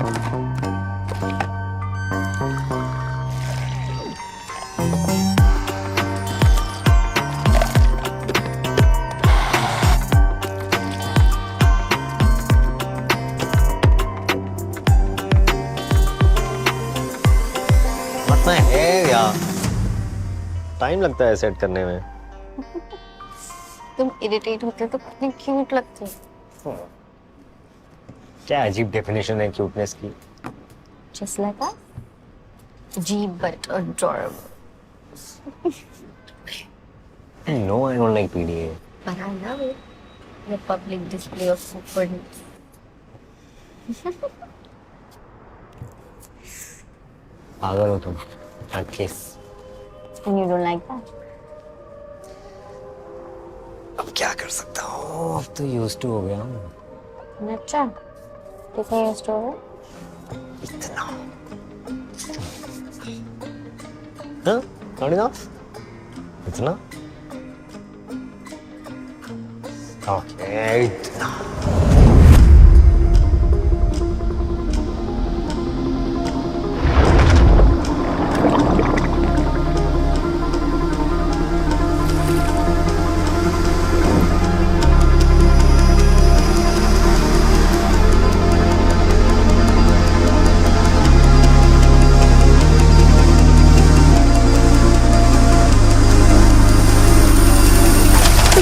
है यार, टाइम लगता है सेट करने में। तुम इरिटेट होते तो कितनी क्यूट लगती। क्या अजीब डेफिनेशन है क्यूटनेस की। Just like that? Jeep but adorable. No, I don't like PDA. But I love it. The public display of superness. पागल हो तुम। किस। And you don't like that? अब क्या कर सकता हूँ, अब तो यूज्ड टू हो गया हूँ। अच्छा, कितने used to हो? इतना। हाँ, not enough? इतना? Okay, इतना।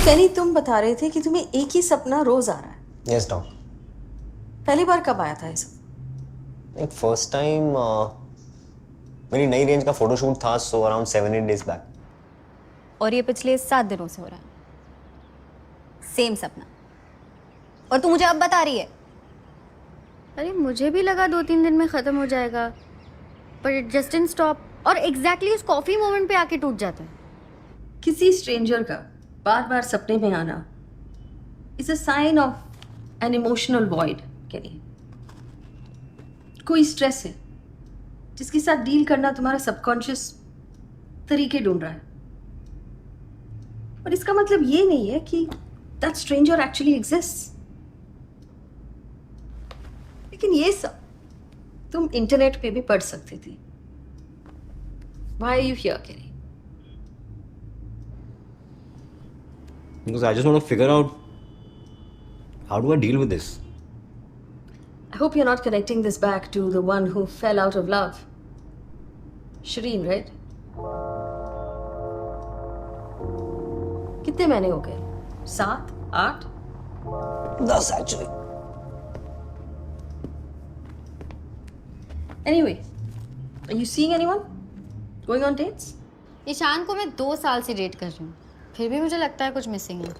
कैनी, तुम बता रहे थे कि तुम्हें एक ही सपना रोज आ रहा है। Yes, dog. पहली बार कब आया था ये सब? एक फर्स्ट टाइम मेरी नई रेंज का फोटोशूट था, सो अराउंड 7-8 days बैक। और ये पिछले 7 दिनों से हो रहा है, सेम सपना। और तू मुझे अब बता रही है? अरे मुझे भी लगा 2-3 दिन में खत्म हो जाएगा, पर इट जस्ट डिडंट स्टॉप। और एग्जैक्टली उस कॉफी मोमेंट पे आके टूट जाता है। किसी स्ट्रेंजर का बार बार सपने में आना is a sign of an emotional void. Kenny, कोई स्ट्रेस है जिसके साथ डील करना तुम्हारा सबकॉन्शियस तरीके ढूंढ रहा है, और इसका मतलब ये नहीं है कि दैट स्ट्रेंजर एक्चुअली एग्जिस्ट्स। लेकिन ये सब तुम इंटरनेट पे भी पढ़ सकते थे। Why are you here, Kenny? Because I just want to figure out how do I deal with this. I hope you're not connecting this back to the one who fell out of love. Shireen, right? कितने महीने हो गए? 7, 8? 10 actually. Anyway, are you seeing anyone? Going on dates? Ishan को मैं 2 साल से date कर रही हूँ, फिर भी मुझे लगता है कुछ मिसिंग है।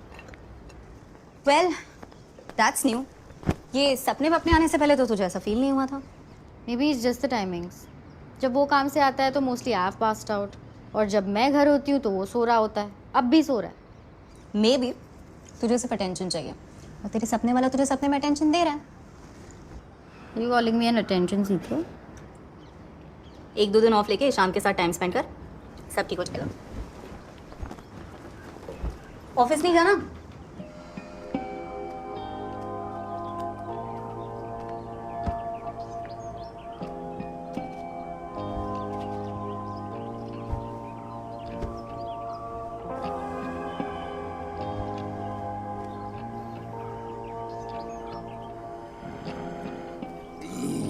Well, that's new. ये सपने वपने आने से पहले तो तुझे ऐसा फील नहीं हुआ था? May be it's just the timings. जब वो काम से आता है तो mostly I have passed out, और जब मैं घर होती हूँ तो वो सो रहा होता है। अब भी सो रहा है। मे बी तुझे सिर्फ अटेंशन चाहिए, और तेरे सपने वाला तुझे सपने में अटेंशन दे रहा है। You calling me an attention seeker? 1-2 दिन ऑफ लेके शाम के साथ टाइम स्पेंड कर, सब ठीक हो जाएगा। ऑफिस नहीं जाना?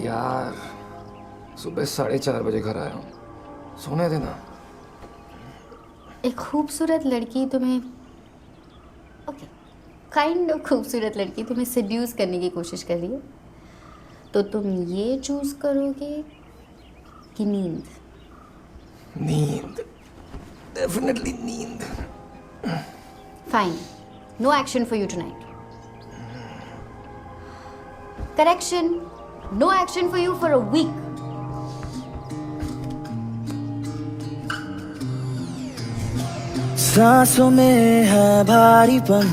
यार, सुबह 4:30 बजे घर आया हूँ, सोने देना। एक खूबसूरत लड़की तुम्हें, ओके, काइंड ऑफ खूबसूरत लड़की तुम्हें सेड्यूस करने की कोशिश कर रही है, तो तुम ये चूज करोगे कि नींद? नींद, डेफिनेटली नींद। Fine, no action for you tonight. Correction, no action for you for a week. सांसों में है भारीपन,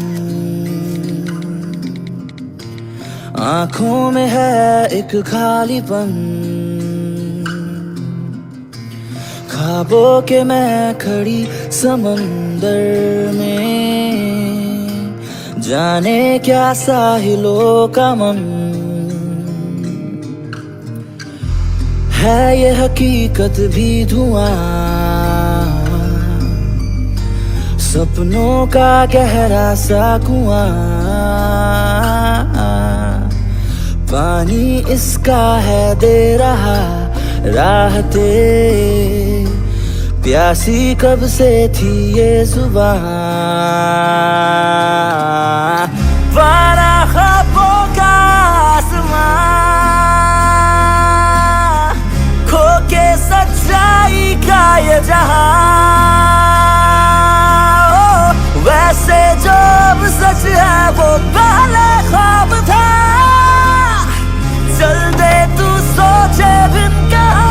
आंखों में है एक खालीपन, ख्वाबों के मैं खड़ी समंदर में, जाने क्या साहिलों का मन। है ये हकीकत भी धुआं, सपनों का गहरा सा कुआं, पानी इसका है दे रहा राहते, प्यासी कब से थी ये जुबां, वारा ख्वाबों का आसमां, खो के सच्चाई का ये जहां, वैसे जो अब सच है वो पहले ख्वाब था, चल दे तू सोचे बिन कहा।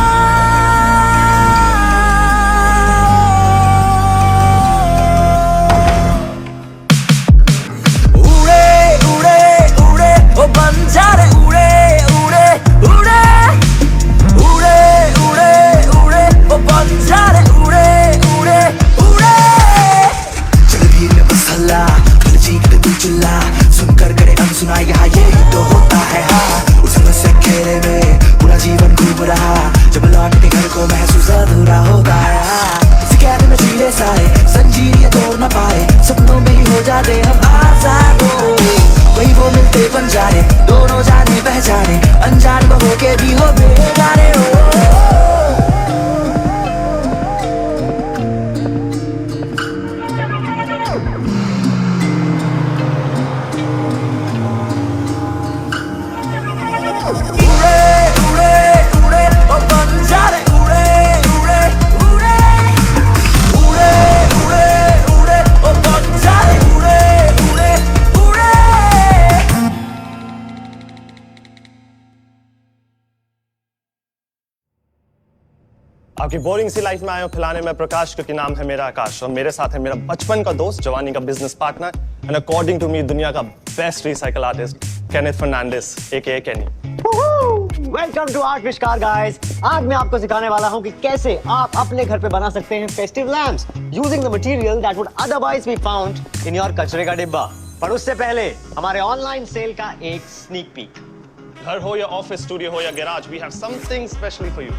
उड़े उड़े उड़े ओ बंजारे उड़े उड़े उड़े उड़े उड़े उड़े ओ बंजारे उड़े उड़े उड़े। चल भीड़ में बस हल्ला, कर जी के दिल चिल्ला, सुनकर करे अनसुना यहाँ ये तो होता है हाँ। उस से खेले में पूरा जीवन घूम रहा, जब लौट के घर को महसूस अधूरा होता है हाँ। इस कैद में जीले सारे संजीरियां तोड़ न पाए, सपनों में ही हो जाते हम आजाद हो, वही वो मिलते बंजारे, दोनों जाने पहचाने, अनजान हो के भी हो बेगाने हो। आपकी बोरिंग सी लाइफ में आया हूं खिलाने में प्रकाश, क्योंकि नाम है मेरा आकाश और मेरे साथ है मेरा बचपन का दोस्त, जवानी का business partner and according to me दुनिया का best recycle artist Kenneth Fernandes aka Kenny. Welcome to art Viskar guys. आज मैं आपको सिखाने वाला हूं कि कैसे आप अपने घर पे बना सकते हैं festive lamps using the material that would otherwise be found in your कचरे का डिब्बा। पर उससे पहले हमारे ऑनलाइन सेल का एक स्नीक पीक। घर हो या ऑफिस, स्टूडियो हो या garage, we have something specially for you.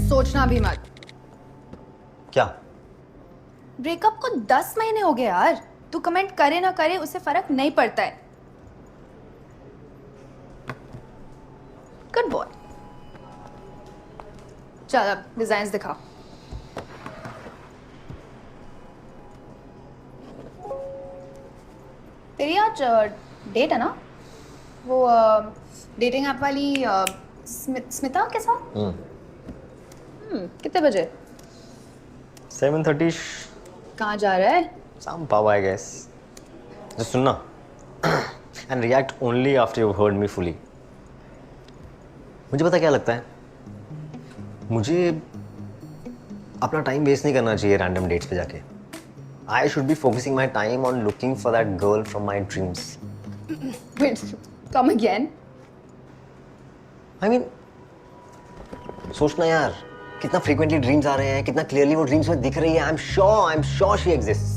सोचना भी मत। क्या? ब्रेकअप को 10 महीने हो गए यार, तू कमेंट करे ना करे उससे फर्क नहीं पड़ता है। Good boy. चल अब डिजाइन्स दिखा। तेरी आज डेट है ना, वो डेटिंग ऐप वाली स्मिता के साथ? कितने बजे? 7:30। कहाँ जा रहा है? Some pub, I guess. Just सुनना and react only after you've heard me fully. मुझे पता क्या लगता है, मुझे अपना टाइम वेस्ट नहीं करना चाहिए रैंडम डेट्स पे जाके। I should be focusing my time on looking for that girl from my dreams. Wait, come again? I mean, सोचना यार, कितना फ्रीक्वेंटली ड्रीम्स आ रहे हैं, कितना क्लियरली वो ड्रीम्स में दिख रही है। I am sure she exists.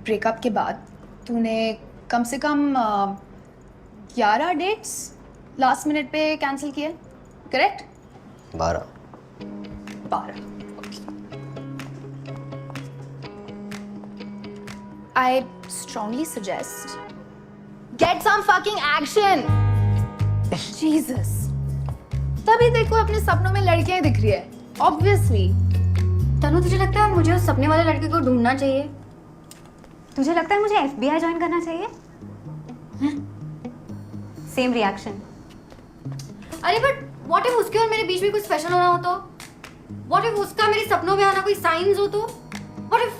Breakup के बाद तूने कम से कम 11 डेट्स लास्ट मिनट पे कैंसिल किए, correct? 12। I strongly suggest get some fucking action. Jesus. तभी देखो अपने सपनों में लड़कियां दिख रही है, obviously. तनु, तुझे लगता है मुझे उस सपने वाले लड़के को ढूंढना चाहिए? तुझे लगता है मुझे FBI ज्वाइन करना चाहिए? Same reaction. अरे बट व्हाट इफ उसके और मेरे बीच में कुछ स्पेशल होना हो तो? व्हाट इफ उसका मेरे सपनों में आना कोई साइंस हो तो? What if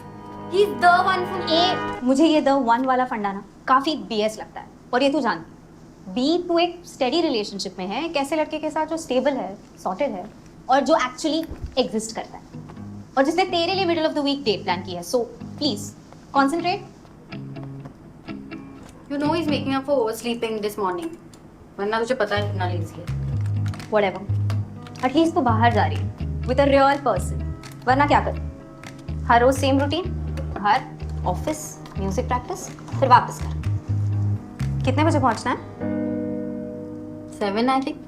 he is the one for me? मुझे ये द वन वाला फंडा ना काफी BS लगता है, और ये तू जान बी तू एक स्टेडी रिलेशनशिप में है एक ऐसे लड़के के साथ जो स्टेबल है, सॉर्टेड है और जो एक्चुअली एग्जिस्ट करता है और जिसने तेरे लिए middle of the week date plan किया है. So please concentrate. You know he's making up for oversleeping this morning. वरना तुझे पता है कितना लेजी है. Whatever. एटलीस्ट तू बाहर जा रही है विद अ रियल पर्सन. वरना क्या कर, हर रोज सेम रूटीन, घर, ऑफिस, म्यूजिक प्रैक्टिस, फिर वापस घर. कितने बजे पहुंचना है? 7 I think.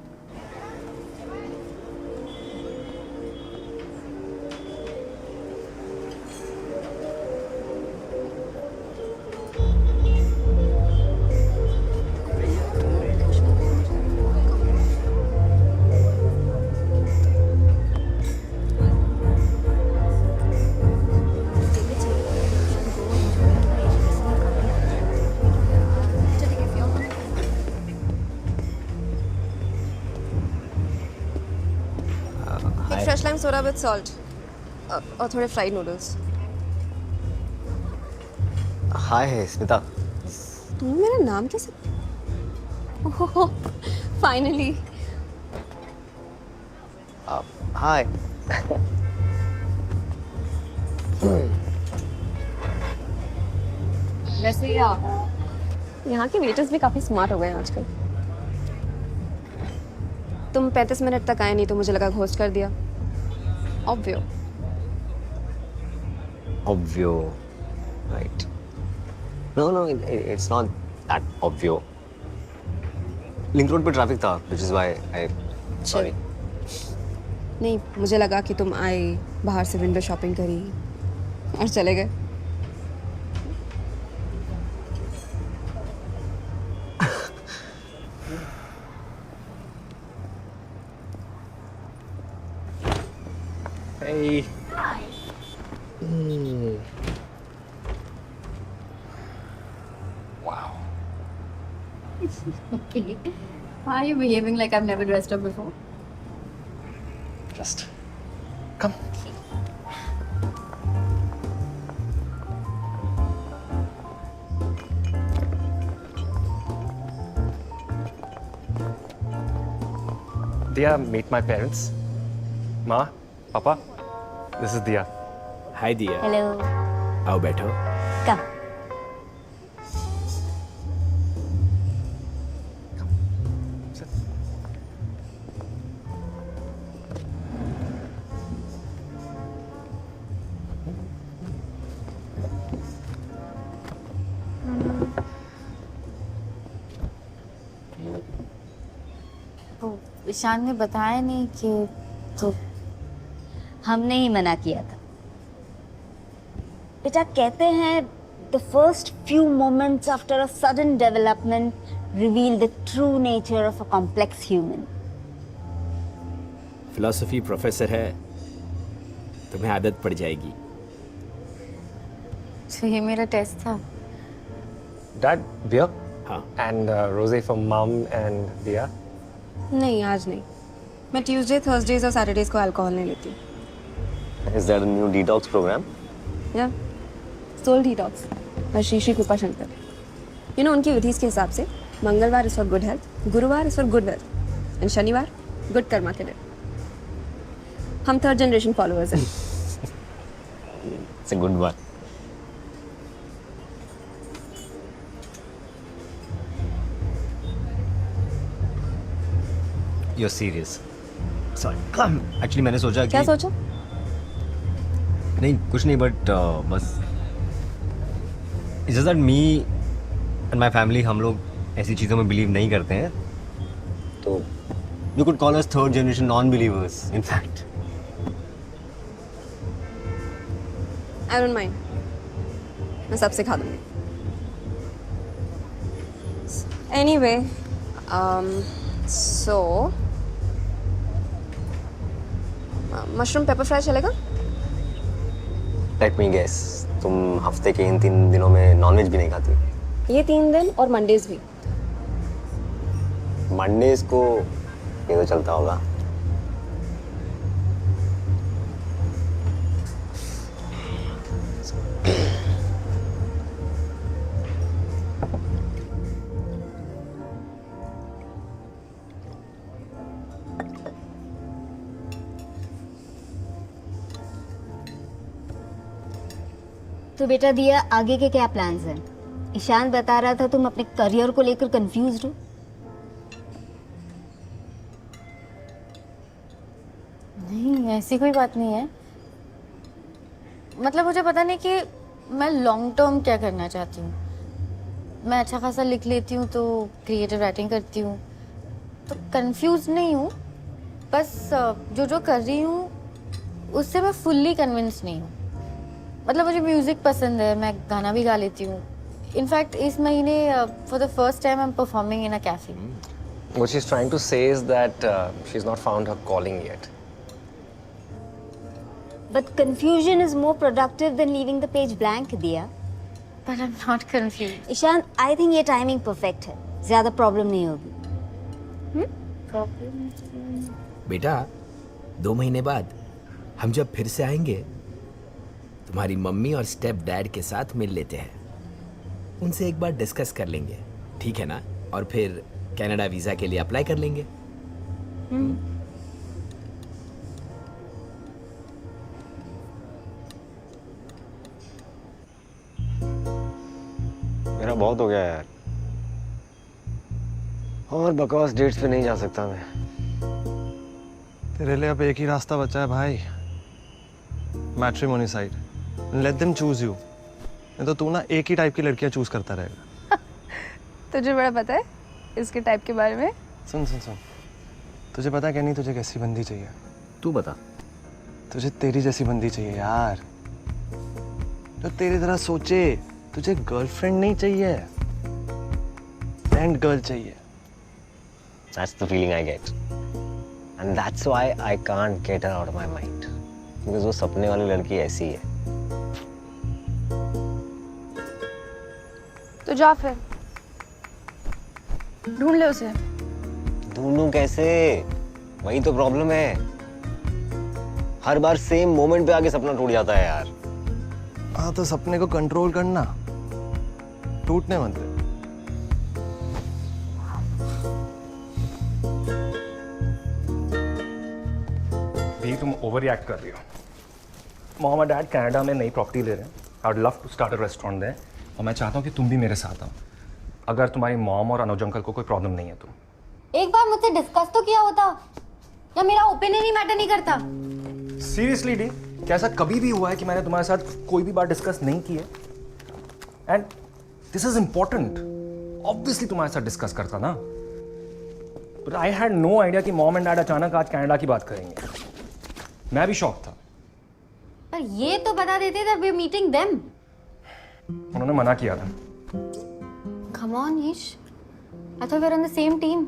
Fresh lime soda with salt और थोड़े फ्राइड नूडल्स. हाय स्मिता. तुमने मेरा नाम कैसे? Oh finally. हाय. वैसे यहाँ के वेटर्स भी काफी स्मार्ट हो गए हैं आजकल. तुम 35 मिनट तक आए नहीं तो मुझे लगा घोस्ट कर दिया. ऑब्वियो. Right. No, it's not that obvious. Link road पे ट्रैफिक था, which is why I sorry. नहीं, मुझे लगा कि तुम आए, बाहर से विंडो शॉपिंग करी और चले गए. Hey. Wow. Okay. Why are you behaving like I've never dressed up before? Just come. Diya, meet my parents. Ma, Papa, this is Diya. हाय दिया. हेलो. आओ बैठो. कम. ईशान ने बताया नहीं कि तो हमने ही मना किया था. बेटा कहते हैं the first few moments after a sudden development reveal the true nature of a complex human. Philosophy professor है, तुम्हें आदत पड़ जाएगी. तो ये मेरा टेस्ट था. Dad, beer? हाँ. And rosé for Mom and Diya. नहीं, आज नहीं. मैं ट्यूसडे, थर्सडेज और सैटरडेज को अल्कोहल नहीं लेती. Is that a new detox program? या सोल डिटॉक्स और श्री कृपा शंकर. यू नो उनकी विधि के हिसाब से मंगलवार इज फॉर गुड हेल्थ, गुरुवार is for good wealth and शनिवार गुड कर्मा के दिन. हम 3rd जनरेशन फॉलोअर्स हैं. It's a good one. You're serious? Sorry. Actually मैंने सोचा कि क्या सोचा? नहीं कुछ नहीं बट बस it's just that me and my family हम लोग ऐसी चीज़ों में बिलीव नहीं करते हैं, तो you could call us 3rd generation non believers in fact. I don't mind. मैं सब सिखा दूंगी. Anyway so mushroom paper fry चलेगा? Let me guess. तुम हफ्ते के इन 3 दिनों में नॉनवेज भी नहीं खाती? ये 3 दिन और मंडेज भी. मंडेज को ये तो चलता होगा। तो बेटा दिया, आगे के क्या प्लान्स हैं? ईशान बता रहा था तुम अपने करियर को लेकर कंफ्यूज्ड हो। नहीं, ऐसी कोई बात नहीं है। मतलब मुझे पता नहीं कि मैं लॉन्ग टर्म क्या करना चाहती हूँ। मैं अच्छा खासा लिख लेती हूँ तो क्रिएटिव राइटिंग करती हूँ, तो कंफ्यूज नहीं हूँ। बस जो जो कर रही हूँ उससे मैं फुल्ली कन्विंस नहीं हूँ। मतलब मुझे म्यूज़िक पसंद है, मैं गाना भी गा लेती हूँ। इनफैक्ट इस महीने for the first time I am performing in a cafe. What she's trying to say is that she's not found her calling yet. But confusion is more productive than leaving the page blank, दिया। But I'm not confused. Ishaan, I think ये timing perfect है, ज्यादा problem नहीं होगी। बेटा 2 महीने बाद हम जब फिर से आएंगे, तुम्हारी मम्मी और स्टेप डैड के साथ मिल लेते हैं। उनसे एक बार डिस्कस कर लेंगे, ठीक है ना? और फिर कनाडा वीज़ा के लिए अप्लाई कर लेंगे। मेरा बहुत हो गया यार, और बकवास डेट्स पे नहीं जा सकता मैं। तेरे लिए अब एक ही रास्ता बचा है भाई, matrimony side. Let them choose you. नहीं तो तू ना एक ही टाइप की लड़कियां चूज करता रहेगा। तुझे बड़ा पता है इसके टाइप के बारे में? सुन सुन सुन, तुझे पता है क्या नहीं, तुझे कैसी बंदी चाहिए? तू बता। तुझे तेरी जैसी बंदी चाहिए यार, जो तेरी तरह सोचे। तुझे गर्लफ्रेंड नहीं चाहिए, फ्रेंड गर्ल चाहिए। That's the feeling I get, and that's why I can't get her out of my mind. Because वो सपने वाली लड़की ऐसी है। तो जा फिर ढूंढ ले उसे। ढूंढूं कैसे? वही तो प्रॉब्लम है, हर बार सेम मोमेंट पे आके सपना टूट जाता है यार। हाँ तो सपने को कंट्रोल करना, टूटने मत दे। भी तुम ओवर रिएक्ट कर रही हो। मॉम और डैड कनाडा में नई प्रॉपर्टी ले रहे हैं। I would love to start a restaurant there, और मैं चाहता हूँ कि तुम भी मेरे साथ आओ, अगर तुम्हारी मॉम और अनुज अंकल को कोई प्रॉब्लम नहीं है तो। एक बार मुझसे डिस्कस तो किया होता, या मेरा ओपिनियन ही मैटर नहीं करता? सीरियसली डी, क्या ऐसा कभी भी हुआ है कि मैंने तुम्हारे साथ कोई भी बात डिस्कस नहीं की है? And this is important, obviously तुम्हारे साथ डिस्कस करता ना। But I had no idea कि मॉम एंड डैड अचानक आज कनाडा की बात करेंगे। मैं भी शॉक था। पर ये तो बता देते that we are meeting them. उन्होंने मना किया था। Come on, Ish. I thought we were on the same team.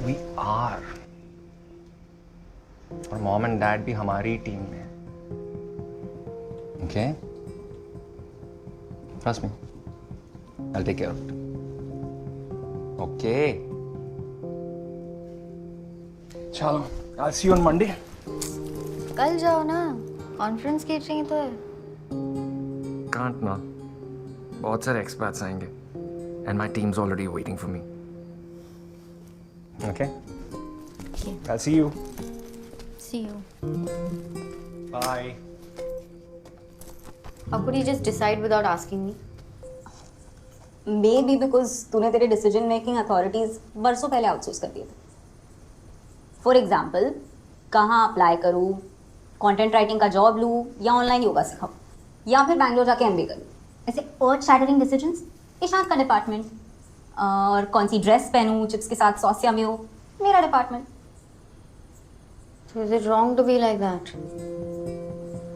We are. और मॉम एंड डैड भी हमारी टीम में है। Okay? Trust me. I'll take care of it. Okay. चलो, I'll see you on Monday. कल जाओ ना, conference catering तो है। Can't ना, बहुत सारे एक्सपर्ट्स आएंगे, and my team's already waiting for me. Okay? I'll see you. See you. Bye. How could you just decide without asking me? Maybe because तूने तेरे डिसीजन मेकिंग अथॉरिटीज बरसों पहले आउटसोर्स कर दिए थे। फॉर एग्जाम्पल, कहाँ apply करूँ, content writing का जॉब लूँ या ऑनलाइन योगा सिखाऊँ, या फिर बैंगलोर जाके एमबीए करूँ। ऐसे अर्थ शैटरिंग डिसीजंस ईशान का डिपार्टमेंट, और कौन सी ड्रेस पहनूँ चिप्स के साथ सॉस या मेयो, मेरा department. So is it wrong to be like that?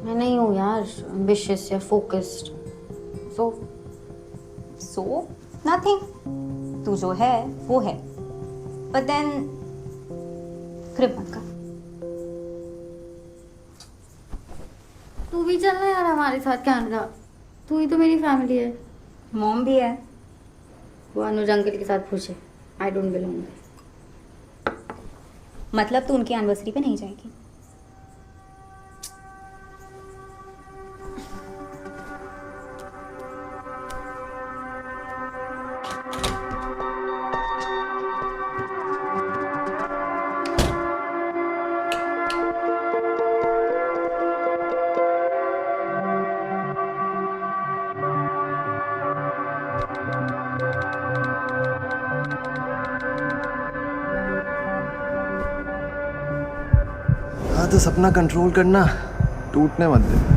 मैं नहीं हूँ यार ambitious या focused. So nothing. तू जो है वो है, but then क्रिप मत कर। तू भी चलना यार हमारे साथ कनाडा, तू ही तो मेरी फैमिली है। मॉम भी है। वो अनुज अंकल के साथ पूछे, आई डोंट बिलोंग। मतलब तू उनकी एनिवर्सरी पे नहीं जाएगी? हाँ तो सपना कंट्रोल करना, टूटने मत दे।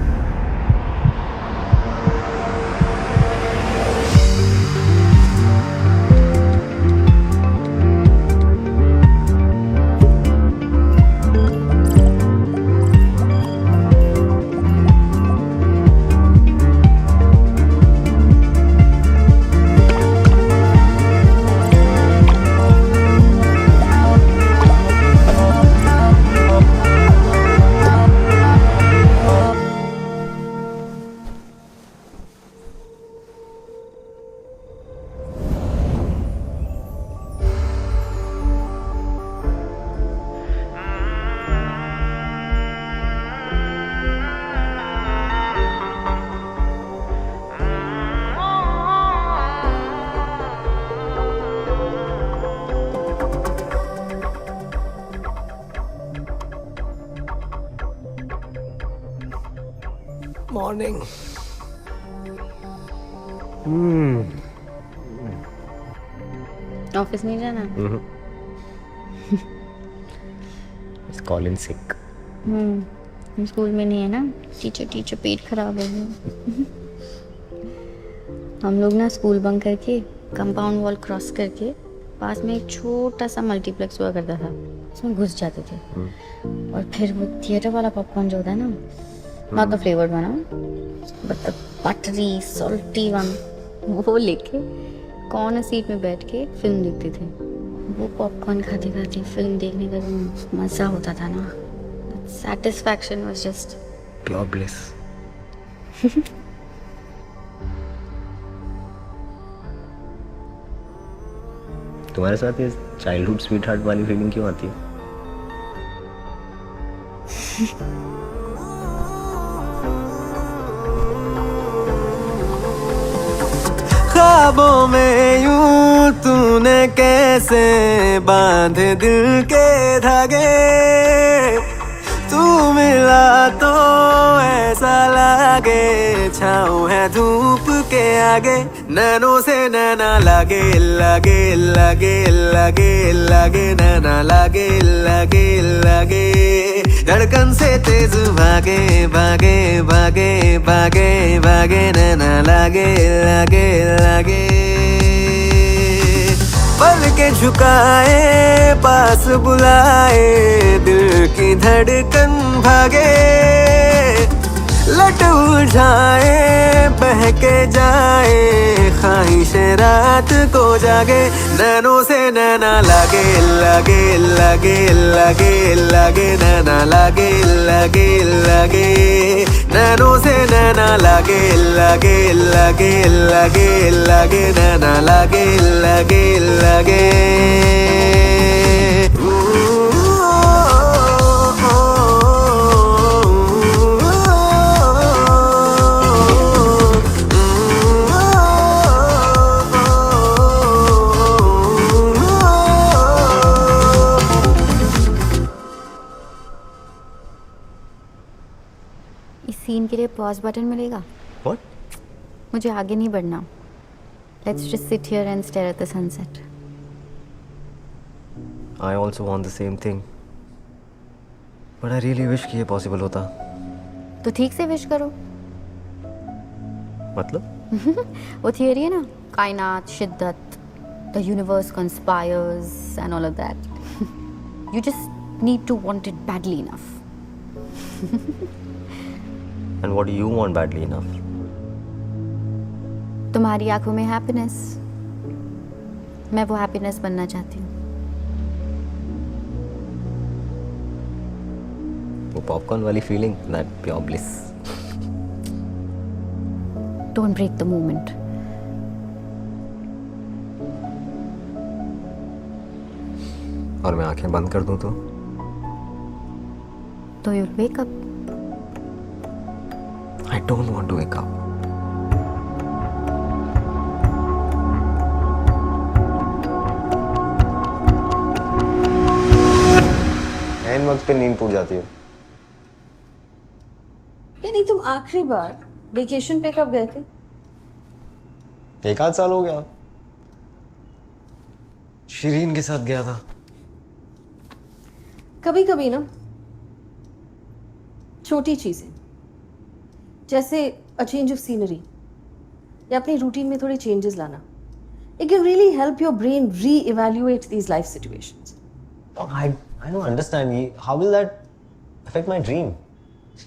मॉर्निंग। ऑफिस नहीं जाना? Call in sick. स्कूल में नहीं है ना, टीचर पेट खराब हो गया। हम लोग ना स्कूल बंक करके कंपाउंड वॉल क्रॉस करके पास में एक छोटा सा मल्टीप्लेक्स हुआ करता था, उसमें घुस जाते थे। और फिर वो थिएटर वाला पॉपकॉर्न जो होता है ना, not the flavoured one, but the buttery salty one, वो लेके कॉर्नर सीट में बैठ के फिल्म देखते थे। वो पॉपकॉर्न खाते खाते फिल्म देखने का जो मज़ा होता था ना, satisfaction was just pure bliss. तुम्हारे साथ ये चाइल्डहुड स्वीट हार्ट वाली फीलिंग क्यों आती है? ख्वाबों में यूं तूने कैसे बांधे दिल के धागे, तू मिला तो ऐसा लागे छाँव है धूप के आगे। नैनों से नैना लागे लागे लागे लागे लागे, नैना लागे लागे लागे, धड़कन से तेज भागे भागे भागे भागे भागे, नैना लागे लागे लागे। पल के झुकाए पास बुलाए, दिल की धड़कन भागे, लट उलझाए बहके जाए, ख्वाहिश रात को जागे। नैनों से नैना लागे लागे लागे लागे लागे, नैना लागे लागे लागे, नैनों से नैना लागे लागे लागे लागे लागे, नैना लागे लागे लागे। इस सीन के लिए पॉज बटन मिलेगा? What? मुझे आगे नहीं बढ़ना। Let's just sit here and stare at the sunset. I also want the same thing. But I really wish कि ये possible होता। तो ठीक से विश करो। मतलब? वो थियरी है ना, कायनात, शिद्दत, the universe conspires and all of that. You just need to want it badly enough. And what do you want badly enough? तुम्हारी आंखों में हैप्पीनेस, मैं वो हैप्पीनेस बनना चाहती हूँ। वो पॉपकॉर्न वाली feeling, that pure bliss. Don't break the moment. और मैं आंखें बंद कर दूं तो you wake up. I don't want to wake up. ऐन वक्त पे नींद टूट जाती है. नहीं, तुम आखिरी बार वेकेशन पे कब गए थे? 1 आध साल हो गया. शिरीन के साथ गया था. कभी कभी ना छोटी चीजें जैसे अ चेंज ऑफ सीनरी या अपनी रूटीन में थोड़े चेंजेस लाना, it can really help your brain reevaluate these life situations. I don't understand. How will that affect my dream?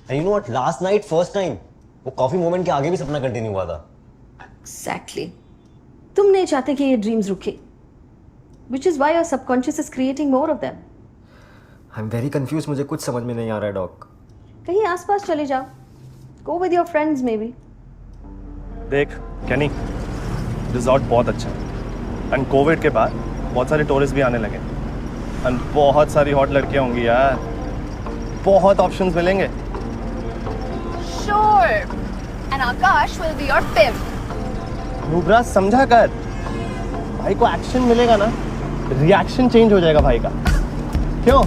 And you know what? Last night, first time, वो coffee moment के आगे भी सपना continue हुआ था. Exactly. तुम नहीं चाहते कि ये ड्रीम्स रुके, which is why your subconscious is creating more of them. I'm very confused. मुझे कुछ समझ में नहीं आ रहा है डॉक. कहीं आसपास चले जाओ. Go with your friends maybe. देख कैनी, रिजॉर्ट बहुत अच्छा है एंड कोविड के बाद बहुत सारे टूरिस्ट भी आने लगे एंड बहुत सारी हॉट लड़कियां होंगी यार. बहुत ऑप्शंस मिलेंगे. Sure. And Akash will be your pimp. Nubra समझा कर, भाई को एक्शन मिलेगा ना, रिएक्शन चेंज हो जाएगा भाई का. क्यों?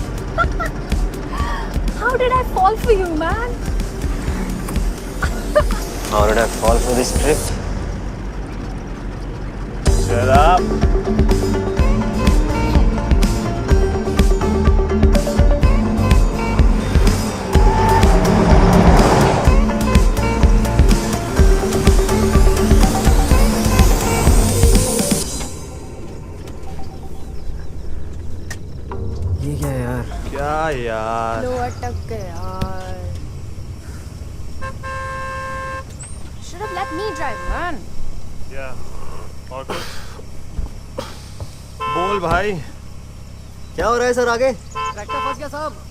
How did I fall for you, man? How did I fall for this trip? Shut up. ये क्या है यार? क्या यार? लो अटक गए यार. Should have let me drive, man. और कुछ बोल भाई. क्या हो रहा है सर आगे? ट्रैक्टर फंस गया साहब.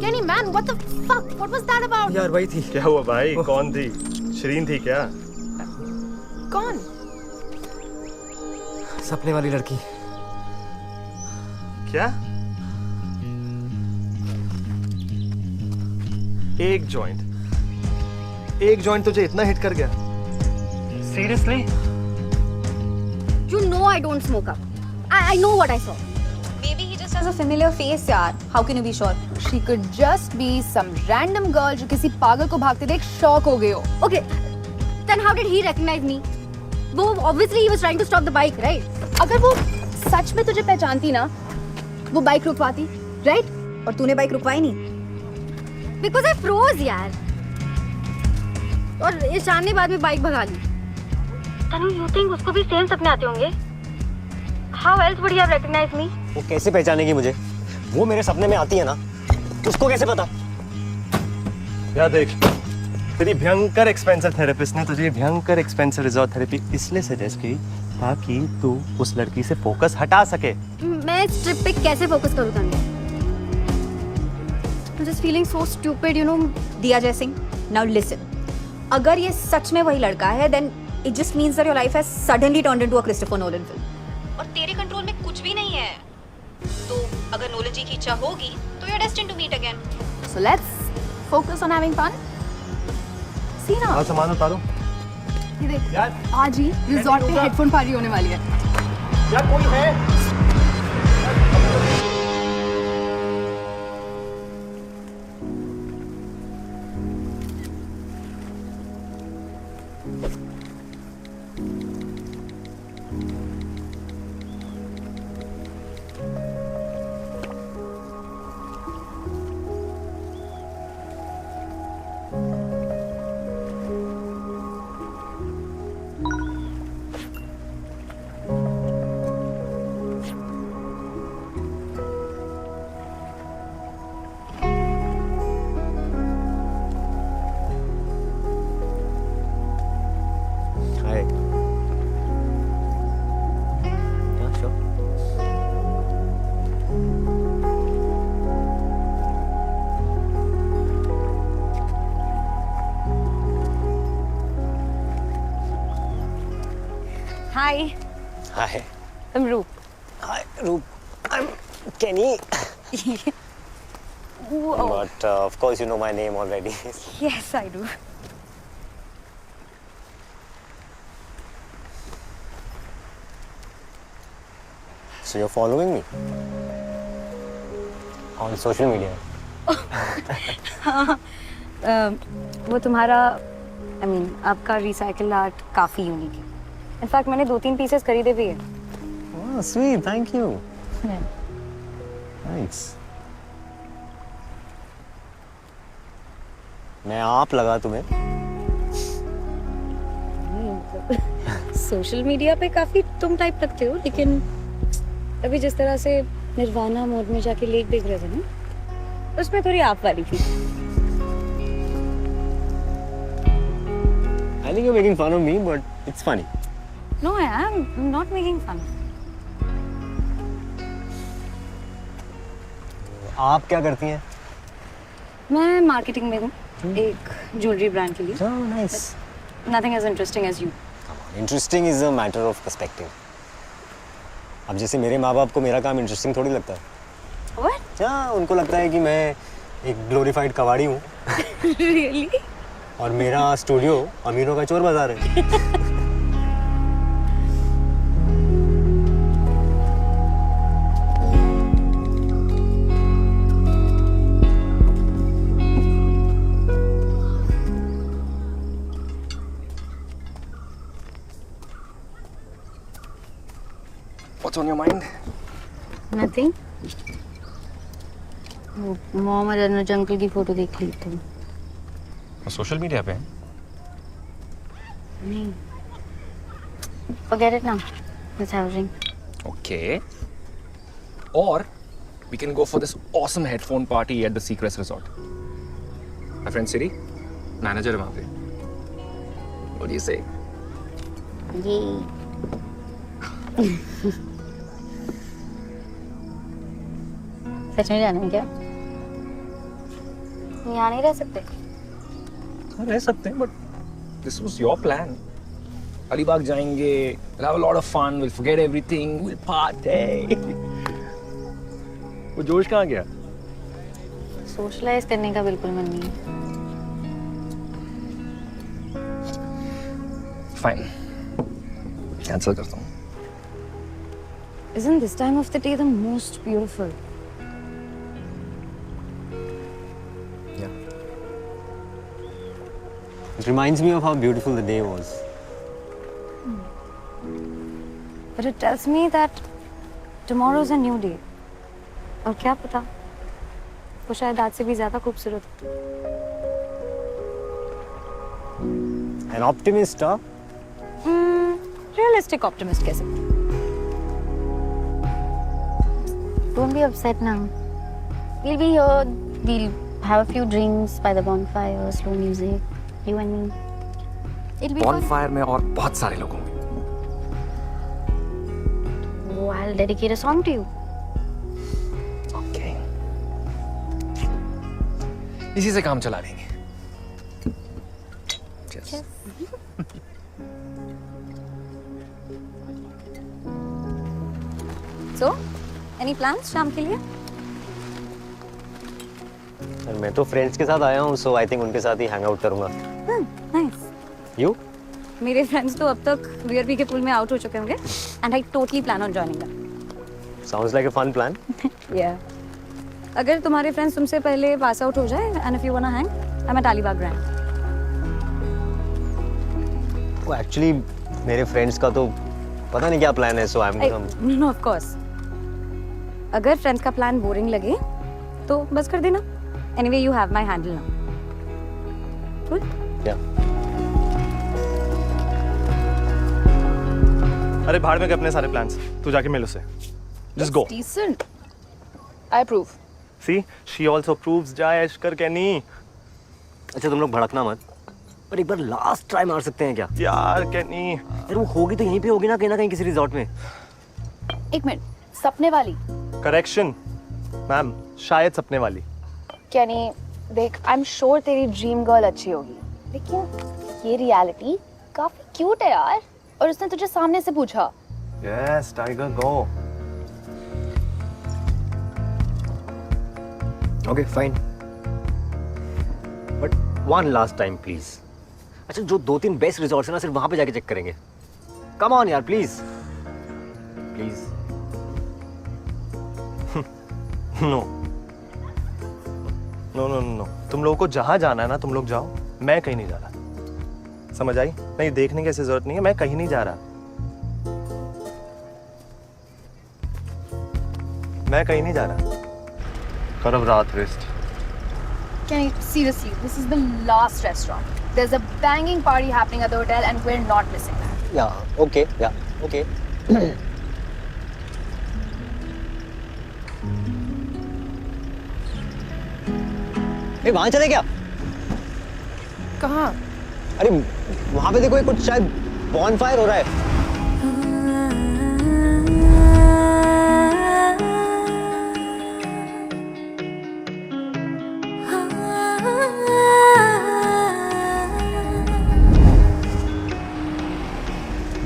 Kenny, man, what the fuck? What was that about? यार वही थी. क्या हुआ भाई? कौन थी? शिरीन थी क्या? कौन? सपने वाली लड़की. क्या? एक जॉइंट तुझे इतना हिट कर गया? Seriously? You know I don't smoke up. I know what I saw. Maybe he just has a familiar face, यार. How can you be sure? She could just be some random girl जो किसी पागल को भागते देख shock हो गई हो. Okay, then how did he recognize me? वो obviously he was trying to stop the bike, right? अगर वो सच में तुझे पहचानती ना, वो बाइक रुकवाती, right? और तूने बाइक रुकवाई नहीं? Because I froze यार. और ईशान ने बाद में बाइक भगा ली. तनु, you think उसको भी सेम सपने आते होंगे? How else would he have recognized me? वो कैसे पहचानेगी मुझे? वो मेरे सपने में आती है ना. उसको कैसे पता? या देख, तेरी भयंकर एक्सपेंसिव थेरेपिस्ट ने तुझे भयंकर एक्सपेंसिव रिजॉर्ट थेरेपी इसलिए सजेस्ट की ताकि तू उस लड़की से फोकस हटा सके. मैं इस ट्रिप पे कैसे फोकस करूँ तनु? I'm just feeling so stupid, you know. दिया जय सिंह, now listen. अगर ये सच में वही लड़का है, then it just means that your life has suddenly turned into a Christopher Nolan film. और तेरे कंट्रोल में कुछ भी नहीं है. तो अगर नोलन जी की इच्छा होगी, तो you're destined to meet again. So let's focus on having fun. See ना. हाँ, सामान उतारो। ये देख, आज ही रिजॉर्ट पे हेडफोन पार्टी होने वाली है। क्या कोई है? Hi. Yeah, sure. Hi, Hi. I'm Roop. Hi, Roop. I'm Kenny. Whoa. But of course you know my name already. Yes, I do. So you're following me? On social media? वो तुम्हारा आपका recycle art काफ़ी unique है. In fact मैंने 2-3 pieces खरीदे भी है. Oh, sweet. Thank you. Thanks. मैं आप लगा तुम्हें. सोशल मीडिया पे काफ़ी तुम टाइप लगते हो, लेकिन अभी जिस तरह से निर्वाणा मोड में जाके लेक देख रहे थे ना, उसमें थोड़ी आप वाली थी. I think you're making fun of me, but it's funny. No, I'm not making fun. आप क्या करती हैं? मैं मार्केटिंग में हूँ, एक ज्वेलरी ब्रांड के लिए. Oh, nice. Nothing as interesting as you. Interesting is a matter of perspective. अब जैसे मेरे माँ बाप को मेरा काम इंटरेस्टिंग थोड़ी लगता है. What? हाँ, उनको लगता है कि मैं एक ग्लोरीफाइड कबाड़ी हूँ. Really? और मेरा स्टूडियो अमीरों का चोर बाजार है. What's on your mind? Nothing. Mom और अनुज अंकल की फोटो देख ली तुम. सोशल मीडिया पे नहीं. Forget it now. Let's have a drink. Okay. Or we can go for this awesome headphone party at the Seacrest Resort. My friend Siri, manager है वहाँ पे. What do you say? Yay. सच में जाना है क्या? यहाँ नहीं रह सकते. रह सकते हैं, but this was your plan. Alibag जाएंगे, we'll have a lot of fun, we'll forget everything, we'll party. वो जोश कहाँ गया? सोशलाइज करने का बिल्कुल मन नहीं है. Fine. Cancel करता हूँ. Isn't this time of the day the most beautiful? It reminds me of how beautiful the day was. But it tells me that tomorrow is a new day. और क्या पता, वो शायद आज से भी ज़्यादा खूबसूरत हो. An optimist, huh? Realistic optimist कह सकते. Don't be upset now. We'll be here. We'll have a few drinks by the bonfire, slow music. You and me. It'll be fun. Bonfire में और बहुत सारे लोग होंगे. Oh, I'll dedicate a song to you. Okay. इसी से काम चला लेंगे। Cheers. So, any plans शाम के लिए? मैं तो फ्रेंड्स के साथ आया हूँ, सो आई थिंक उनके साथ ही हैंग आउट करूंगा। Nice. यू? मेरे फ्रेंड्स तो अब तक वीआरपी के पूल में आउट हो चुके होंगे and I totally plan on joining them. Sounds like a fun plan. या अगर तुम्हारे फ्रेंड्स तुमसे पहले पास आउट हो जाए and if you want to hang I am at Alibag Grand. वो एक्चुअली मेरे फ्रेंड्स का तो पता नहीं क्या प्लान है, so I am no of course अगर फ्रेंड्स का प्लान बोरिंग लगे तो बस कर देना। Anyway you have my handle now. Good? Yeah. अरे भाड़ में गए अपने सारे प्लान्स, तू जाके मिल उसे। Just go. Decent. I approve. See she also approves. जा ऐश कर कैनी। अच्छा तुम लोग भड़कना मत, पर एक बार लास्ट ट्राई मार सकते हैं क्या? यार कैनी। यार वो होगी तो यहीं पे होगी ना कहीं किसी रिजॉर्ट में। एक मिनट, सपने वाली। करेक्शन मैम, शायद सपने वाली। कैनी देख, आई एम श्योर तेरी ड्रीम गर्ल अच्छी होगी, लेकिन ये रियलिटी काफी क्यूट है यार, और उसने तुझे सामने से पूछा। Yes tiger go. Okay fine, but one last time please. अच्छा जो 2-3 बेस्ट रिजॉर्ट्स है ना, सिर्फ वहां पे जाके चेक करेंगे। कम ऑन यार please please. No no no no, तुम लोगों को जहां जाना है ना तुम लोग जाओ, मैं कहीं नहीं जा रहा। समझ आई? नहीं देखने की ऐसी जरूरत नहीं है, मैं कहीं नहीं जा रहा। मैं कहीं नहीं जा रहा। कर अब रात rest. Kenny, seriously, this is the last restaurant. There's a banging party happening at the hotel and we're not missing that. या ओके वहां चले क्या? कहाँ? अरे वहां पे देखो, कुछ शायद बॉनफायर हो रहा है।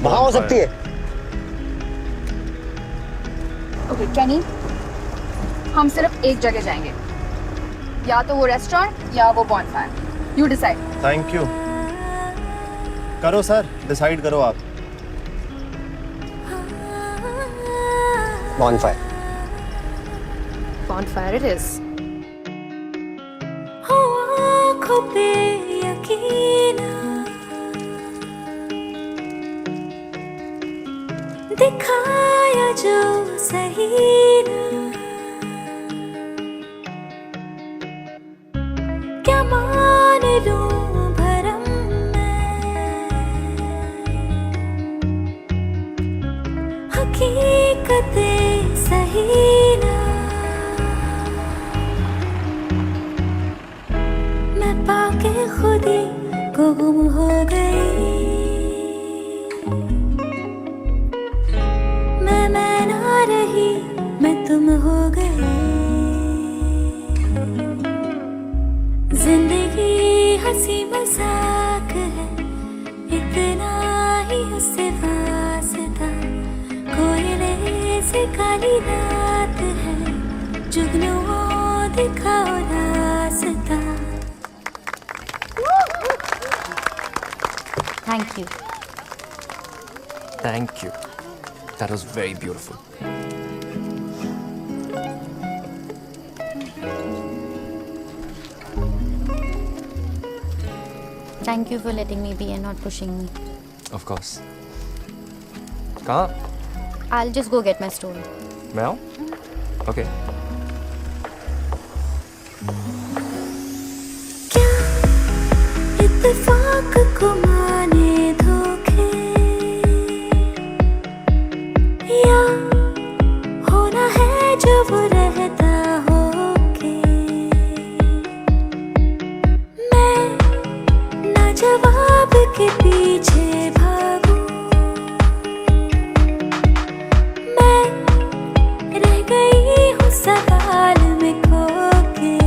वहां हो सकती है। Okay, Kenny, हम सिर्फ एक जगह जाएंगे, या तो वो रेस्टोरेंट या वो bonfire. You decide. Thank you. करो सर, डिसाइड करो आप। बॉनफायर। Bonfire it is. आँखों पे यकीन दिखाया जो सही ना, क्या मान लूं भरम मैं, हकीकतें सही ना, मैं पाके खुदी को गुम हो गई, मैं ना रही, मैं तुम हो गए, जिंदगी हंसी मजाक है, इतना ही उससे वास्ता, कोयले से काली रात है, जुगनुओं दिखाओ रास्ता। Thank you. Thank you. That was very beautiful. Thank you for letting me be and not pushing me. Of course. कहाँ? I'll just go get my stool. मैं आऊँ? Okay. क्या इत्तेफाक को माने धोखे, या होना है जो वो रहता होके, मैं ना जवाब के पीछे भागूं, मैं रह गई हूँ सवाल में खो के,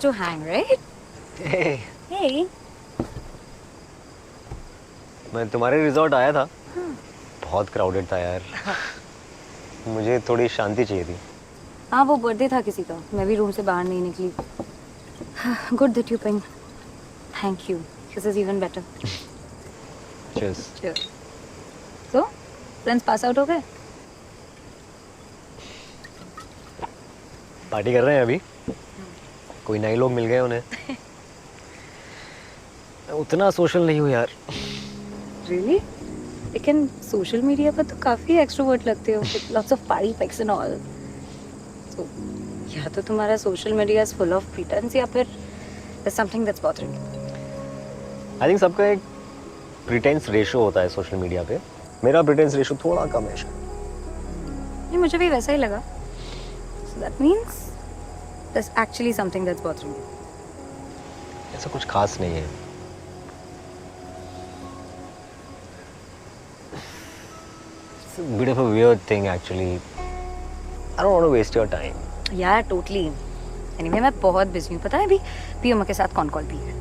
to hang, right? Hey, Hey. मैं तुम्हारे रिजॉर्ट आया था, बहुत क्राउडेड था यार। मुझे थोड़ी शांति चाहिए थी। हाँ वो बर्थडे था किसी का, मैं भी रूम से बाहर नहीं निकली। Good that you ping. Thank you, this is even better. Cheers. तो फ्रेंड्स पास आउट हो गए? पार्टी कर रहे हैं अभी, कोई नए लोग मिल गए उन्हें। मैं उतना सोशल नहीं हूँ यार। रियली? लेकिन सोशल मीडिया पर तो काफी एक्सट्रोवर्ट लगते हो, lots of party pics and all. तो या तो तुम्हारा social media is full of pretence या फिर there's something that's bothering you. I think सबका एक प्रिटेंस रेशो होता है सोशल मीडिया पे। मेरा प्रिटेंस रेशो थोड़ा कम है शायद। ये मुझे भी वैसा ही लगा। So that means there's actually something that's bothering you. ऐसा कुछ खास नहीं है। It's a bit of a weird thing actually. I don't want to waste your time. यार टोटली। एनीवे मैं बहुत बिजी हूँ, पता है अभी पीएम के साथ कॉल भी है।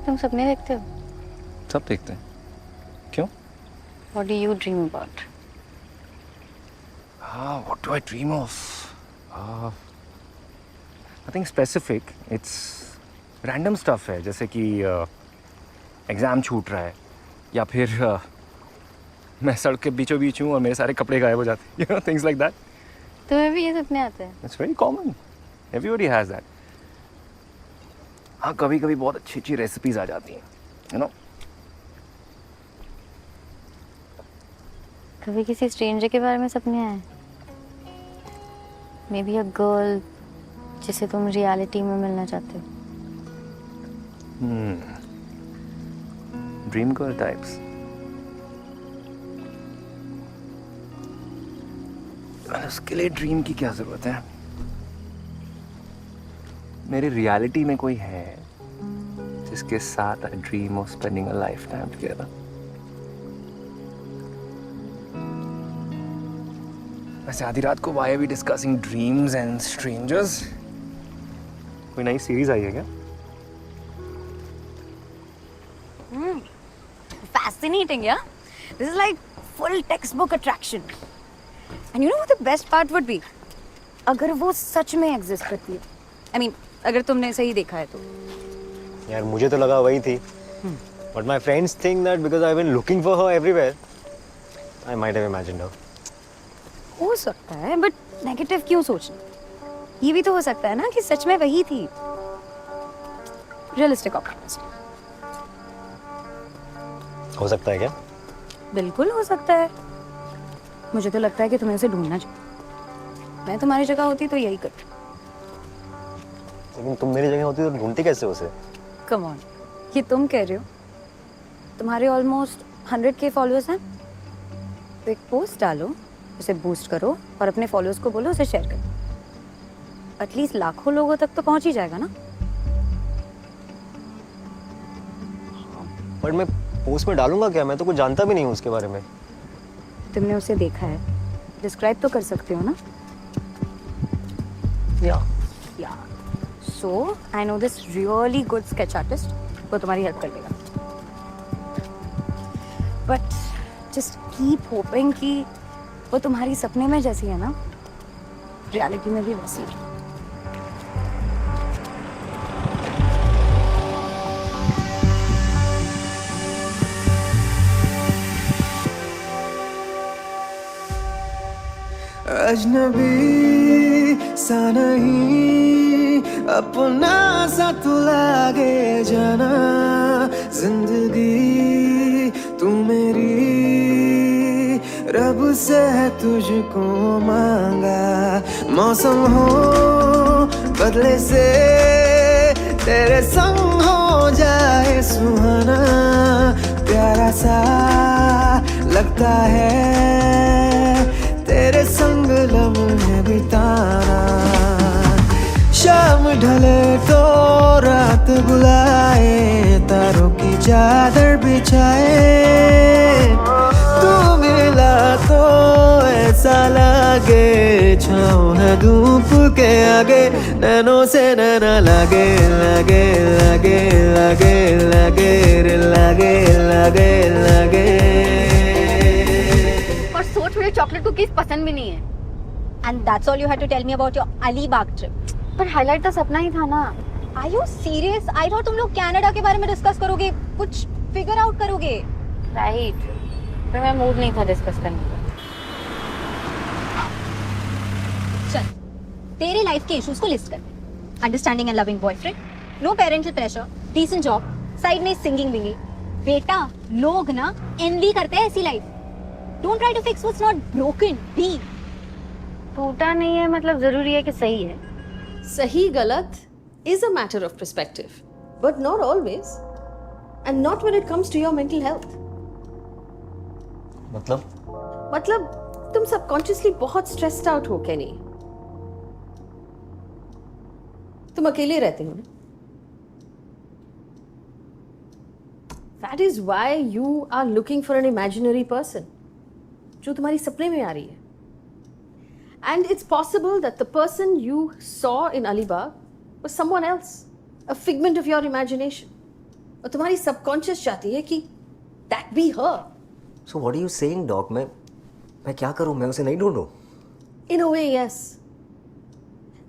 तुम सपने देखते हो? सब देखते हैं। क्यों? What do you dream about? What do I dream of? Nothing specific. It's random stuff है, जैसे कि एग्जाम छूट रहा है या फिर मैं सड़क के बीचों बीच हूँ और मेरे सारे कपड़े गायब हो जाते हैं, things like that. तुम्हें भी ये सपने आते हैं? It's very common. Everybody has that. हाँ कभी कभी बहुत अच्छी अच्छी रेसिपीज आ जाती हैं, you know. कभी किसी स्ट्रेंजर के बारे में सपने आए? मे बी अ गर्ल जिसे तुम रियलिटी में मिलना चाहते हो? Dream girl types. उसके लिए ड्रीम की क्या जरूरत है? मेरी रियलिटी में कोई है जिसके साथ I dream of spending a lifetime together. वैसे आधी रात को why are we discussing dreams and strangers? कोई नई सीरीज आई है क्या? Fascinating, yeah? This is like full textbook attraction. And you know what the best part would be? अगर वो सच में एग्जिस्ट करती है। I mean, अगर तुमने सही देखा है तो। यार मुझे तो लगा वही थी, but my friends think that because I've been looking for her everywhere, I might have imagined her. हो सकता है, बट नेगेटिव क्यों सोचना? ये भी तो हो सकता है ना कि सच में वही थी। Realistic optimist. हो सकता है क्या? बिल्कुल हो सकता है। मुझे तो लगता है कि तुम्हें उसे ढूंढना चाहिए। मैं तुम्हारी जगह होती तो यही करती। लेकिन तुम मेरी जगह होती तो ढूंढती कैसे उसे? कम ऑन, ये तुम कह रहे हो? तुम्हारे ऑलमोस्ट 100K फॉलोअर्स हैं। तो एक पोस्ट डालो, उसे बूस्ट करो और अपने फॉलोअर्स को बोलो उसे शेयर करो। एटलीस्ट लाखों लोगों तक तो पहुंच ही जाएगा ना। बट मैं पोस्ट में डालूंगा क्या? मैं तो कुछ जानता भी नहीं हूँ उसके बारे में। तुमने उसे देखा है, डिस्क्राइब तो कर सकते हो ना? Yeah so I know this really good sketch artist, वो तुम्हारी हेल्प कर देगा। बट जस्ट कीप होपिंग कि वो तुम्हारी सपने में जैसी है ना, रियलिटी में भी वैसी है। अजनबी सा नहीं अपना सा तो लागे जाना, जिंदगी तू मेरी रब से है तुझको मांगा। मौसम हो बदले से तेरे संग हो जाए सुहाना, प्यारा सा लगता है तेरे संग लम्हे बिताना। शाम ढले तो रात बुलाए, तारों की चादर बिछाए, तू मिला तो सा लगे, छाँव है धूप के आगे, नैनों से नैना लगे लगे लगे लगे लगे रे लगे लगे लगे। और सोच मुझे चॉकलेट कुकीज पसंद भी नहीं है। And that's all you had to tell me about your Alibag trip. पर हाईलाइट तो सपना ही था ना। Are you serious? I thought तुम लोग कनाडा के बारे में डिस्कस करोगे, कुछ फिगर आउट करोगे। राइट, पर मैं मूड नहीं था डिस्कस करने का। चल, तेरे लाइफ के इश्यूज को लिस्ट कर। Understanding and loving boyfriend, no parental pressure, decent job, side में सिंगिंग विंगिंग। बेटा, लोग ना एनवी करते हैं ऐसी life. Don't try to fix what's not broken, B. टूटा नहीं है मतलब जरूरी है कि सही है। सही गलत is a matter of perspective, but not always, and not when it comes to your mental health. मतलब तुम सबकॉन्शियसली बहुत स्ट्रेस्ड आउट हो कैनी। तुम अकेले रहते हो ना? That is why you are looking for an imaginary person, जो तुम्हारी सपने में आ रही है. And it's possible that the person you saw in Alibag was someone else, a figment of your imagination. और तुम्हारी सबकॉन्शियस चाहती है कि that be her. So what are you saying, Doc? मैं क्या करूं? मैं उसे नहीं ढूंढूं? In a way, yes.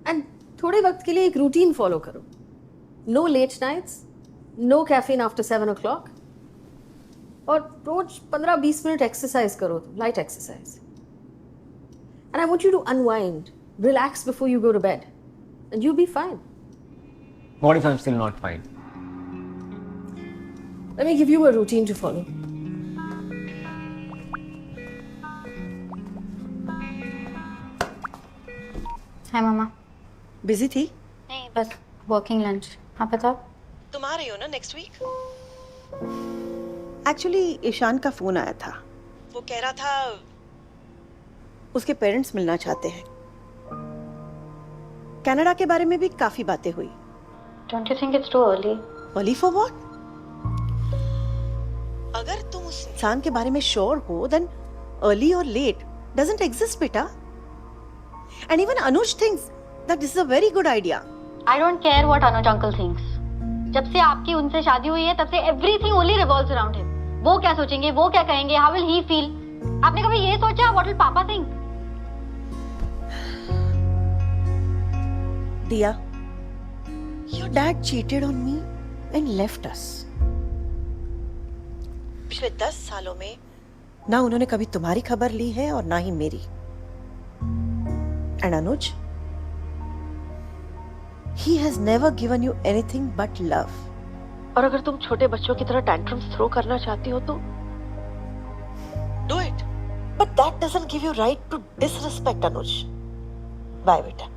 And थोड़े वक्त के लिए एक रूटीन फॉलो करो. No late nights, no caffeine after 7 o'clock. और रोज 15-20 मिनट एक्सरसाइज करो, light exercise. And I want you to unwind, relax before you go to bed, and you'll be fine. What if I'm still not fine? Let me give you a routine to follow. Hi mama. Busy थी? नहीं, बस working lunch. आप बताओ. तुम आ रही हो ना next week? Actually Ishan का फोन आया था. वो कह रहा था उसके पेरेंट्स मिलना चाहते हैं. कनाडा के बारे में भी काफी बातें हुई. Don't you think it's too early? Early for what? अगर तुम उस इंसान के बारे में श्योर हो, then early or late doesn't exist, बेटा. And even Anuj thinks that this is a very good idea. I don't care what Anuj uncle thinks. जब से आपकी उनसे शादी हुई है तब से everything only revolves around him. वो क्या सोचेंगे, वो क्या कहेंगे, how will he feel? आपने कभी ये सोचा what will पापा think? Diya, your dad cheated on me and left us. पिछले 10 सालों में ना उन्होंने कभी तुम्हारी खबर ली है और ना ही मेरी. And Anuj, he has never given you anything but love. और अगर तुम छोटे बच्चों की तरह टैंट्रम्स थ्रो करना चाहती हो तो Do it. But that doesn't give you right to disrespect Anuj. Bye, beta.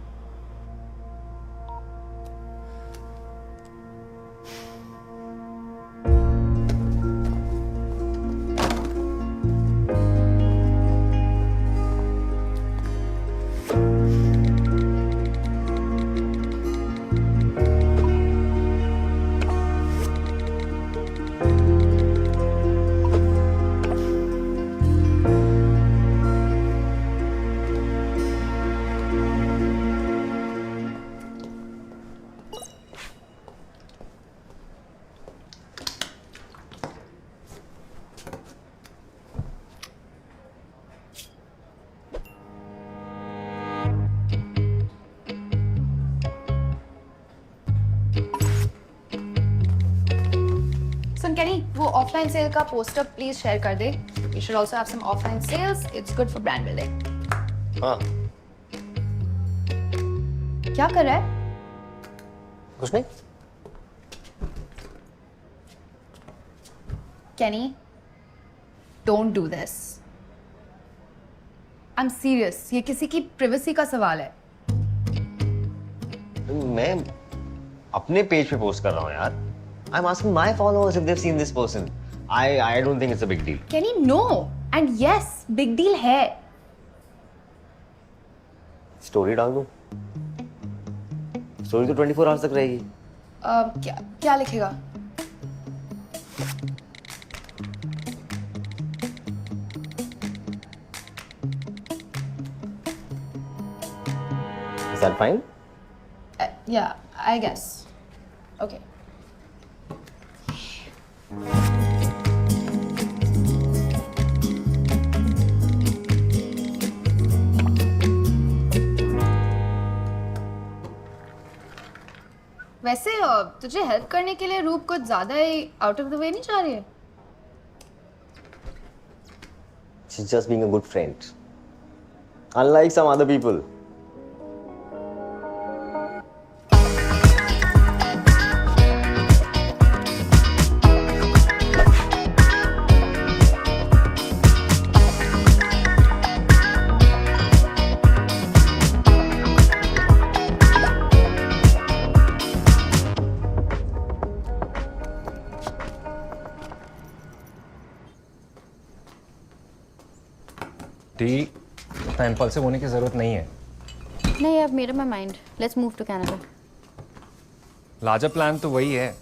सुन कैनी, वो ऑफलाइन सेल का पोस्टर प्लीज शेयर कर दे. You should also have some offline sales. It's good for brand building. हाँ. क्या कर रहा है? कुछ नहीं. Kenny, don't do this. I'm serious. ये किसी की privacy का सवाल है. मैं अपने पेज पे पोस्ट कर रहा हूँ यार. I'm asking my followers if they've seen this person. I don't think it's a big deal. Kenny, no. And yes, big deal है. स्टोरी डाल दूँ? स्टोरी तो 24 आवर्स तक रहेगी. क्या लिखेगा? that fine? Yeah, I guess. Okay. वैसे तुझे हेल्प करने के लिए रूप कुछ ज्यादा ही आउट ऑफ द वे नहीं जा रही है? She's just being a good friend. Unlike some other people. T इतना इम्पल्सिव होने की जरूरत नहीं है. नहीं, I've made up my mind. Let's move to Canada. Larger plan तो वही है,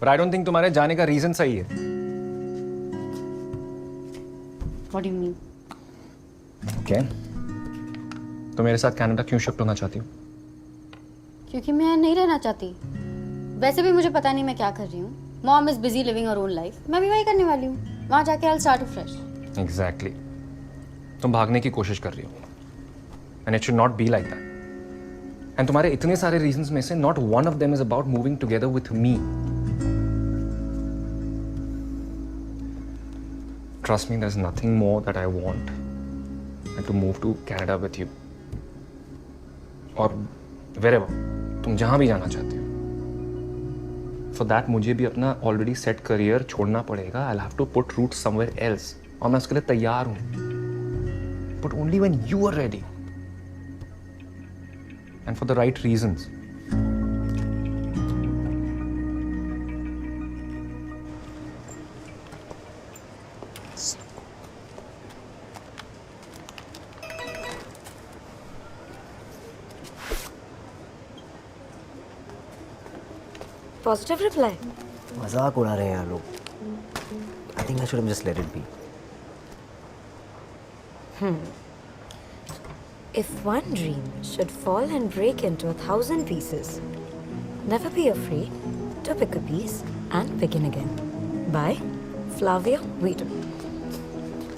पर आई डोंट थिंक तुम्हारे जाने का रीजन सही है. What do you mean? Okay, तो मेरे साथ कनाडा क्यों शिफ्ट होना चाहती हो? क्योंकि मैं यहाँ नहीं रहना चाहती. वैसे भी मुझे पता नहीं मैं क्या कर रही हूँ. Mom is busy living her own life. मैं भी वही करने वाली हूँ. वहाँ जाके I'll start afresh. Exactly. तुम भागने की कोशिश कर रही हो. And it should not be like that. And तुम्हारे इतने सारे reasons में से not one of them is about moving together with me. Trust me, there's nothing more that I want than to move to Canada with you. और wherever, तुम जहाँ भी जाना चाहते हो. For that मुझे भी अपना already set career छोड़ना पड़ेगा. I'll have to put roots somewhere else. और मैं उसके लिए तैयार हूँ. But only when you are ready. And for the right reasons. Positive reply. मजाक उड़ा रहे हैं यार लोग. I think I should have just let it be. If one dream should fall and break into 1,000 pieces, never be afraid to pick a piece and begin again. By Flavia Wheaton.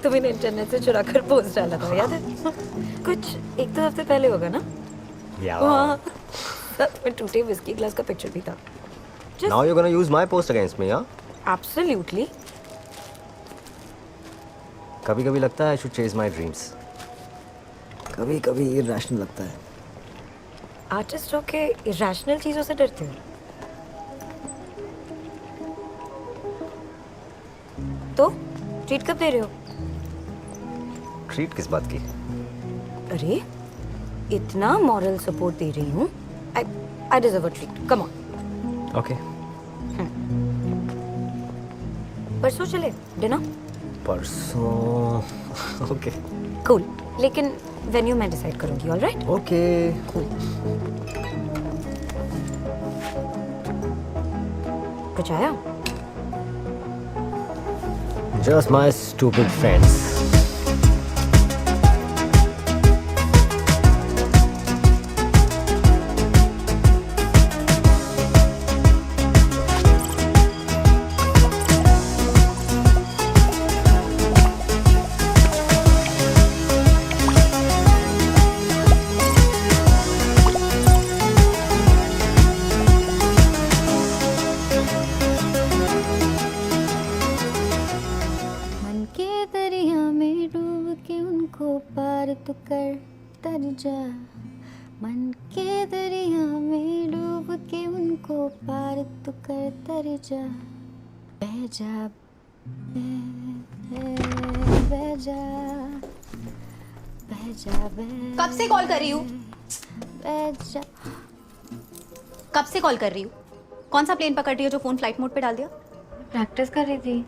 तुमने internet से चुरा कर post डाला था, याद है? कुछ एक दो हफ्ते पहले होगा ना? वहाँ साथ में टूटे विस्की ग्लास का पिक्चर भी था. Now you're gonna use my post against me, huh? Absolutely. कभी-कभी लगता है I should chase my dreams. कभी-कभी irrational लगता है. आर्टिस्ट होके irrational चीजों से डरते हो? तो ट्रीट कब दे रहे हो? ट्रीट किस बात की? अरे इतना मॉरल सपोर्ट दे रही हूँ. I deserve a treat. Come on. Okay. परसों चले डिनर? परसों. Okay. Cool. लेकिन वेन्यू मैं डिसाइड करूंगी. All right? Okay. कुछ आया? Just my stupid friends. तू कर तर जा. मन के दरिया में डूब के उनको पार तू कर तर जा. बह जा बह जा बह जा बह. कब से कॉल कर रही हूँ? बह जा. कब से कॉल कर रही हूँ? कौन सा प्लेन पकड़ रही हो जो फोन फ्लाइट मोड पे डाल दिया? प्रैक्टिस कर रही थी.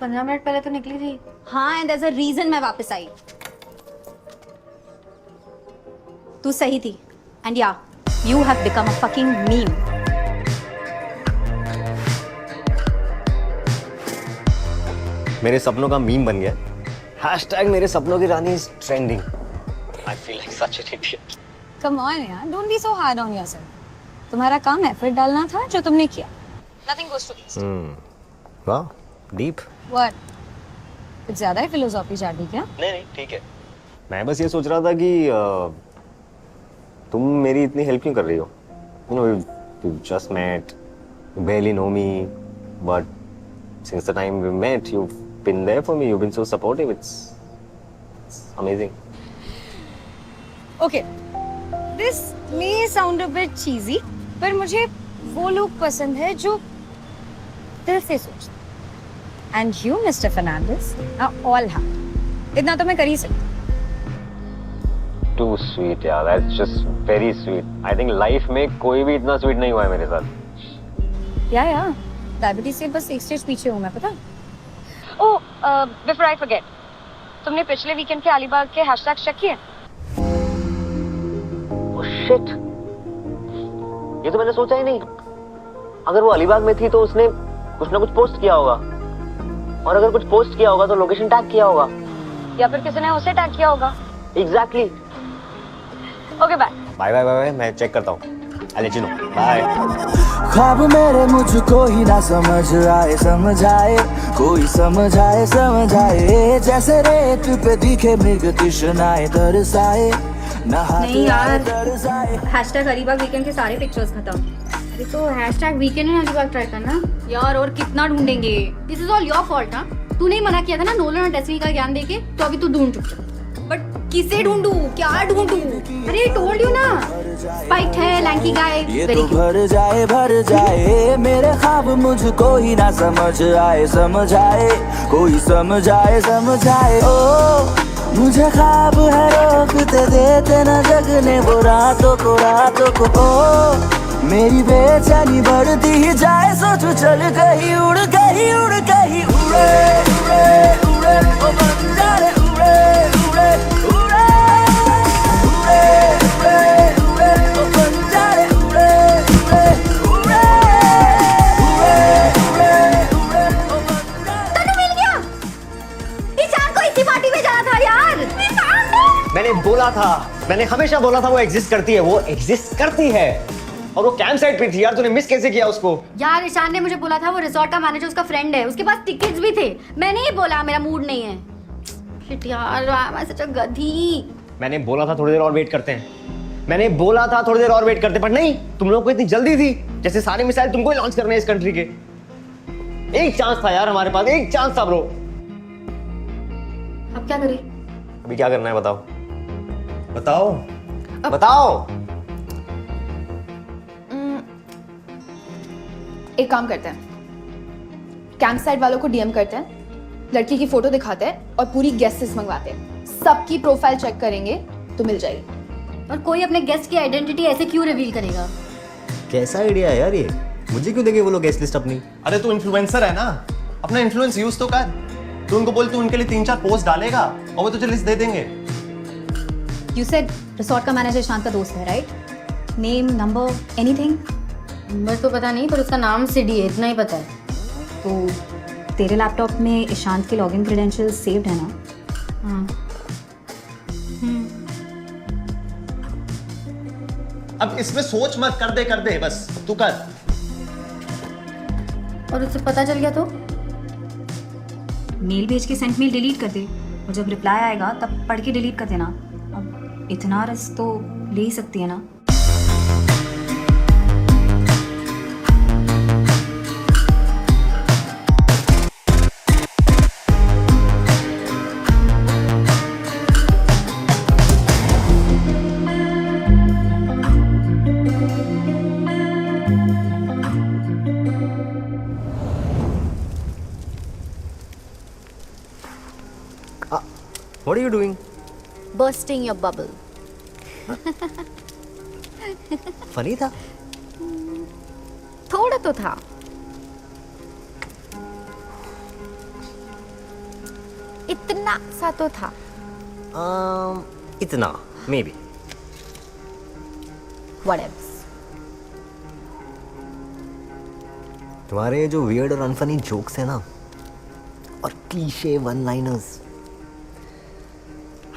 15 मिनट पहले तो निकली थी. हाँ, and there is a reason मैं वापस आई. तू सही थी. And yeah, you have become a fucking meme. मेरे सपनों का मीम बन गया. # मेरे सपनों की रानी is trending. I feel like such an idiot. Come on यार, don't be so hard on yourself. तुम्हारा काम एफर्ट डालना था जो तुमने किया। Nothing goes to waste. वाह, डीप। व्हाट? कुछ ज्यादा ही फिलोसॉफी चाटी क्या? नहीं ठीक है। मैं बस ये सोच रहा था कि तुम मेरी इतनी हेल्प क्यों कर रही हो? You know, you just met, you barely know me, but since the time we met, you've been there for me, you've been so supportive. It's amazing. Okay, this may sound a bit cheesy, पर मुझे वो लोग पसंद है जो दिल से सोचते। And you mister Fernandes are all heart. इतना तो मैं कर ही सकती। Too sweet, यार। That's just very sweet. I think life में कोई भी इतना sweet नहीं हुआ है मेरे साथ। या डायबिटीज से बस एक स्टेज पीछे हूँ मैं, पता? ओह, बिफोर आई फॉरगेट, तुमने पिछले वीकेंड के अलीबाग के हैशटैग चेक किए? Oh shit! ये तो मैंने सोचा ही नहीं। अगर वो अलीबाग में थी तो उसने कुछ ना कुछ पोस्ट किया होगा, और अगर कुछ पोस्ट किया होगा तो लोकेशन टैग किया होगा, या फिर किसी ने उसे टैग किया होगा। एग्जैक्टली। ओके बाय बाय, मैं चेक करता हूँ। I'll let you know. Bye. ख्वाब मेरे मुझको ही ना समझ आए, समझाए कोई समझाए जैसे रेत पे दिखे मृग तृष्णाए तरसाए। नहीं यार, हैशटैग अलीबाग वीकेंड के सारे पिक्चर्स खत्म। अरे तो hashtag weekend and Alibag try करना यार, और कितना ढूंढेंगे? This is all your fault. हाँ, तूने ही मना किया था ना नोलन और डेस्टिनी का ज्ञान देके, तो अभी तू ढूंढ चुका। बट किसे ढूंढूं, क्या ढूंढूं? अरे टोल्ड यू ना, स्पाइक्ड है, लैंकी गाय, ये तो भर जाए मेरे ख्वाब मुझको ही ना समझाए कोई समझाए। ओ मुझे ख्वाब है रोकते देते न जगने वो रातों को। ओ मेरी बेचैनी बढ़ती ही जाए, सोचो चल कहीं उड़ कहीं उड़े ओ बंजारे उड़े ओ बंजारे तन्नू मिल गया। ईशान को इसी पार्टी में जाना था यार। मैंने बोला था, मैंने हमेशा बोला था वो एग्जिस्ट करती है। और वो कैंप साइट पे थी यार, तूने मिस कैसे किया उसको? यार ईशान ने मुझे बोला था वो रिसोर्ट का मैनेजर उसका फ्रेंड है, उसके पास टिकट्स भी थे। मैंने ही बोला मेरा मूड नहीं है। शिट यार, आई एम सच अ गधी। मैंने बोला था थोड़ी देर और वेट करते हैं, पर नहीं, तुम लोगों को इतनी जल्दी थी, जैसे सारे मिसाइल तुमको ही लॉन्च करने हैं इस कंट्री के। एक चांस था यार हमारे पास, एक चांस था ब्रो। अब क्या करें? अभी क्या करना है बताओ? एक काम करते हैं, कैंप साइट वालों को डीएम करते हैं, लड़की की फोटो दिखाते हैं और पूरी गेस्ट लिस्ट मंगवाते हैं। सबकी प्रोफाइल चेक करेंगे तो मिल जाएगी। और कोई अपने गेस्ट की आइडेंटिटी ऐसे क्यों रिवील करेगा? कैसा आइडिया है यार ये? मुझे क्यों देंगे वो लोग गेस्ट लिस्ट अपनी? अरे तू इन्फ्लुएंसर है ना, अपना इन्फ्लुएंस यूज तो कर। तू उनको बोल, तू उनके लिए 3-4 पोस्ट डालेगा और वो तुझे लिस्ट दे देंगे। यू सेड रिसोर्ट का मैनेजर ईशान का दोस्त है, right? Name, number, anything? Number तो पता नहीं, पर उसका नाम सिडी है, इतना ही पता है। तो तेरे लैपटॉप में ईशांत के लॉगिन क्रेडेंशियल्स सेव्ड है ना? हाँ। अब इसमें सोच मत, कर दे बस, तू कर। और उससे पता चल गया तो? मेल भेज के सेंट मेल डिलीट कर दे, और जब रिप्लाई आएगा तब पढ़ के डिलीट कर देना। अब इतना रिस्क तो ले ही सकती है ना? What are you doing? Bursting your bubble. Funny था? थोड़ा तो था। इतना सा तो था। इतना, maybe. Whatever. तुम्हारे जो weird और अनफनी जोक्स है ना, और cliché one liners,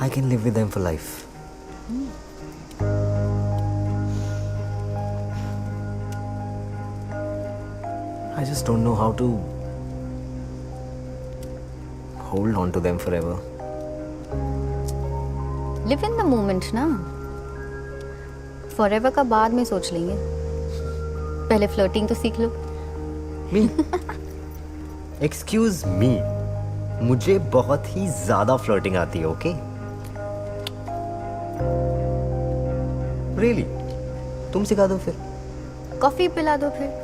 I can live with them for life. I just don't know how to hold on to them forever. Live in the moment ना, फॉरएवर का बाद में सोच लेंगे, पहले फ्लर्टिंग तो सीख लो। Me? Excuse me. मुझे बहुत ही ज्यादा फ्लर्टिंग आती है, ओके? Really? तुम सिखा दो फिर। कॉफी पिला दो फिर।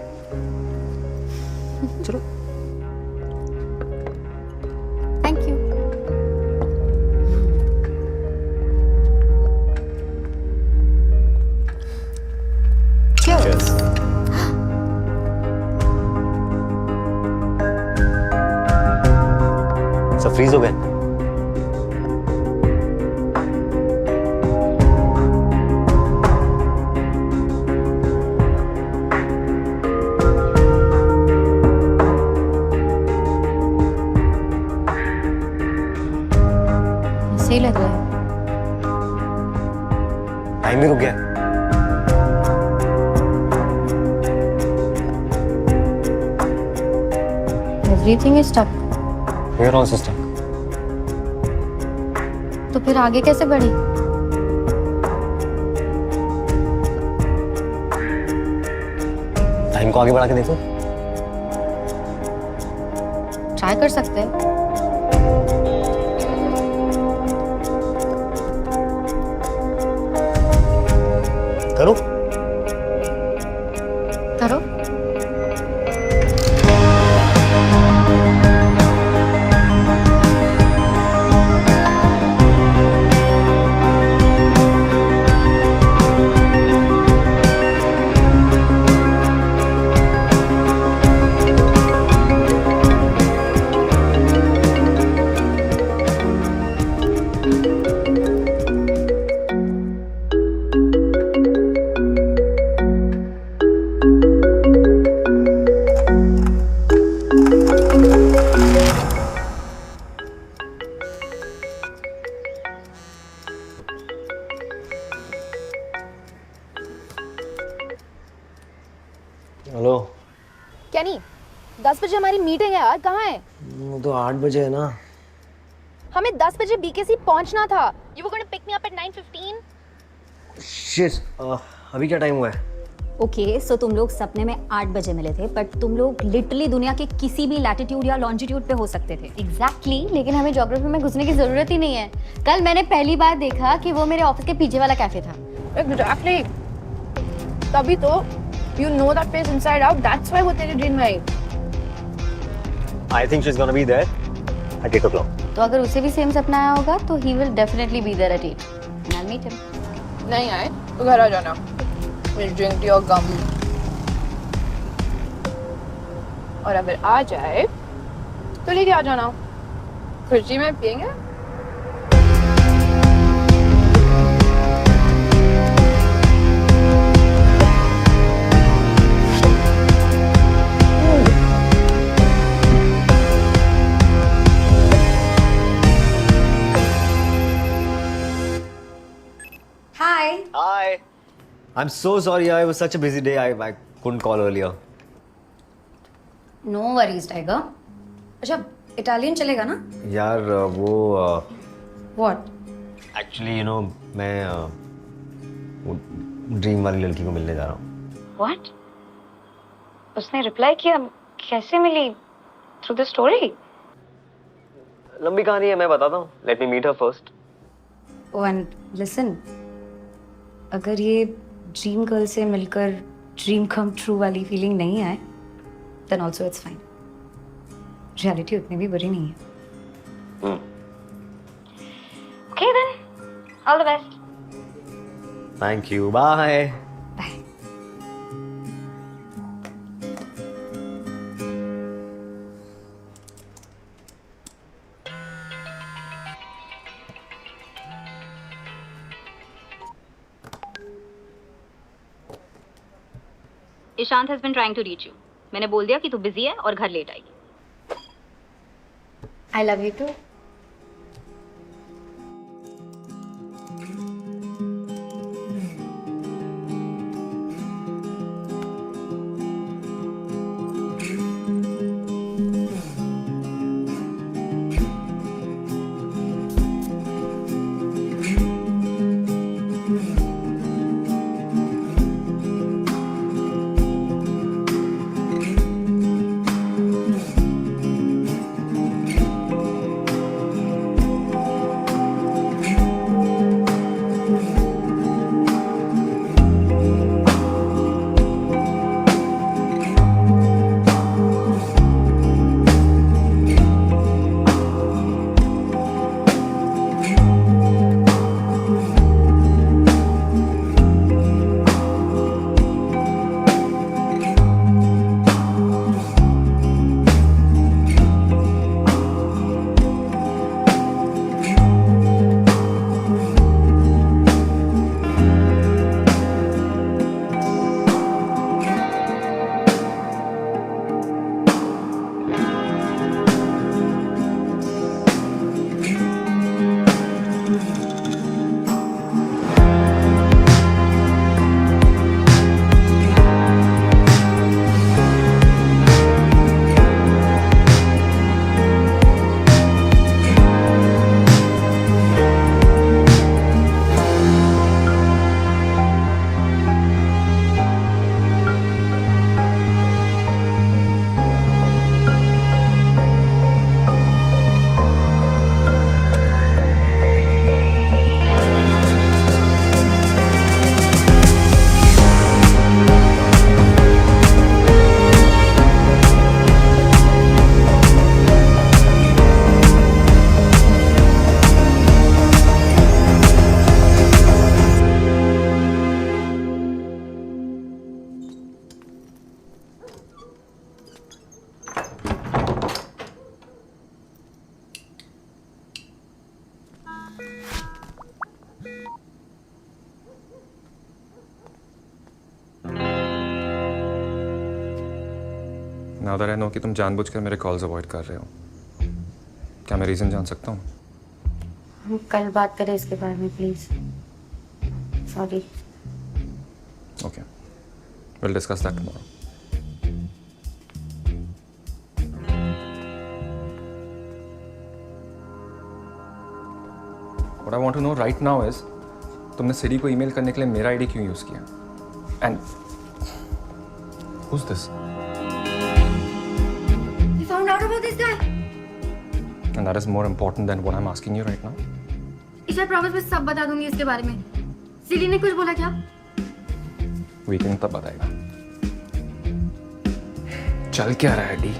चलो। Thank you. Cheers. सब फ्रीज हो गए। सही लग रहा है। टाइम भी रुक गया। Everything is stuck. We are also stuck. तो फिर आगे कैसे बढ़े? टाइम को आगे बढ़ा के देखो। ट्राई कर सकते हैं। करो। करो। हेलो। क्या नहीं, 10 बजे हमारी मीटिंग है यार, कहाँ है? वो तो 8 बजे है ना। हमें 10 बजे बीकेसी पहुंचना था। You were going to pick me up at 9:15. Shit, अभी क्या टाइम हुआ है? ओके, सो तुम लोग सपने में 8 बजे मिले थे, बट तुम लोग लिटरली दुनिया के किसी भी लैटिट्यूड या लॉन्जिट्यूड पे हो सकते थे। एग्जैक्टली, लेकिन हमें ज्योग्राफी में घुसने की जरूरत ही नहीं है। कल मैंने पहली बार देखा कि वो मेरे ऑफिस के पीछे वाला कैफे था। एग्जैक्टली, तभी तो you know that place inside out. That's why वो तेरी ड्रीम में आई। I think she's gonna be there at 8 o'clock. तो अगर उसे भी सेम सपना आया होगा तो he will definitely be there at 8 and I'll meet him. नहीं आए तो घर आ जाना। We'll drink your gum. और अगर आ जाए तो लेके आ जाना, खुशी में पियेंगे। Hi. I'm so sorry. I was such a busy day. I couldn't call earlier. No worries tiger. अच्छा, इटालियन चलेगा ना? यार वो व्हाट? एक्चुअली मैं वो ड्रीम वाली लड़की को मिलने जा रहा हूँ। व्हाट? उसने रिप्लाई किया? कैसे मिली? Through the story? लंबी कहानी है, मैं बताता हूँ। Let me meet her first. Oh, and listen, अगर ये ड्रीम गर्ल से मिलकर ड्रीम कम ट्रू वाली फीलिंग नहीं आए, then also it's fine. Reality उतनी भी बुरी नहीं है। Okay then, all the best. Thank you, bye. Bye. Ishant has been trying to reach you. मैंने बोल दिया कि तू बिजी है और घर लेट आएगी। I love you too. Now that I know कि तुम जानबूझकर मेरे कॉल्स अवॉइड कर रहे हो, क्या मैं रीजन जान सकता हूँ? हम कल बात करें इसके बारे में please. Sorry. Okay, we'll discuss that tomorrow. What I want to know right now is, तुमने सिरी को ईमेल करने के लिए मेरा आईडी क्यों यूज किया? And who's this? You found out about this guy? And that is more important than what I'm asking you right now. इसे promise मैं सब बता दूंगी इसके बारे में। सिली ने कुछ बोला क्या? वीकेंड तब बताएगा। चल क्या रहा है D?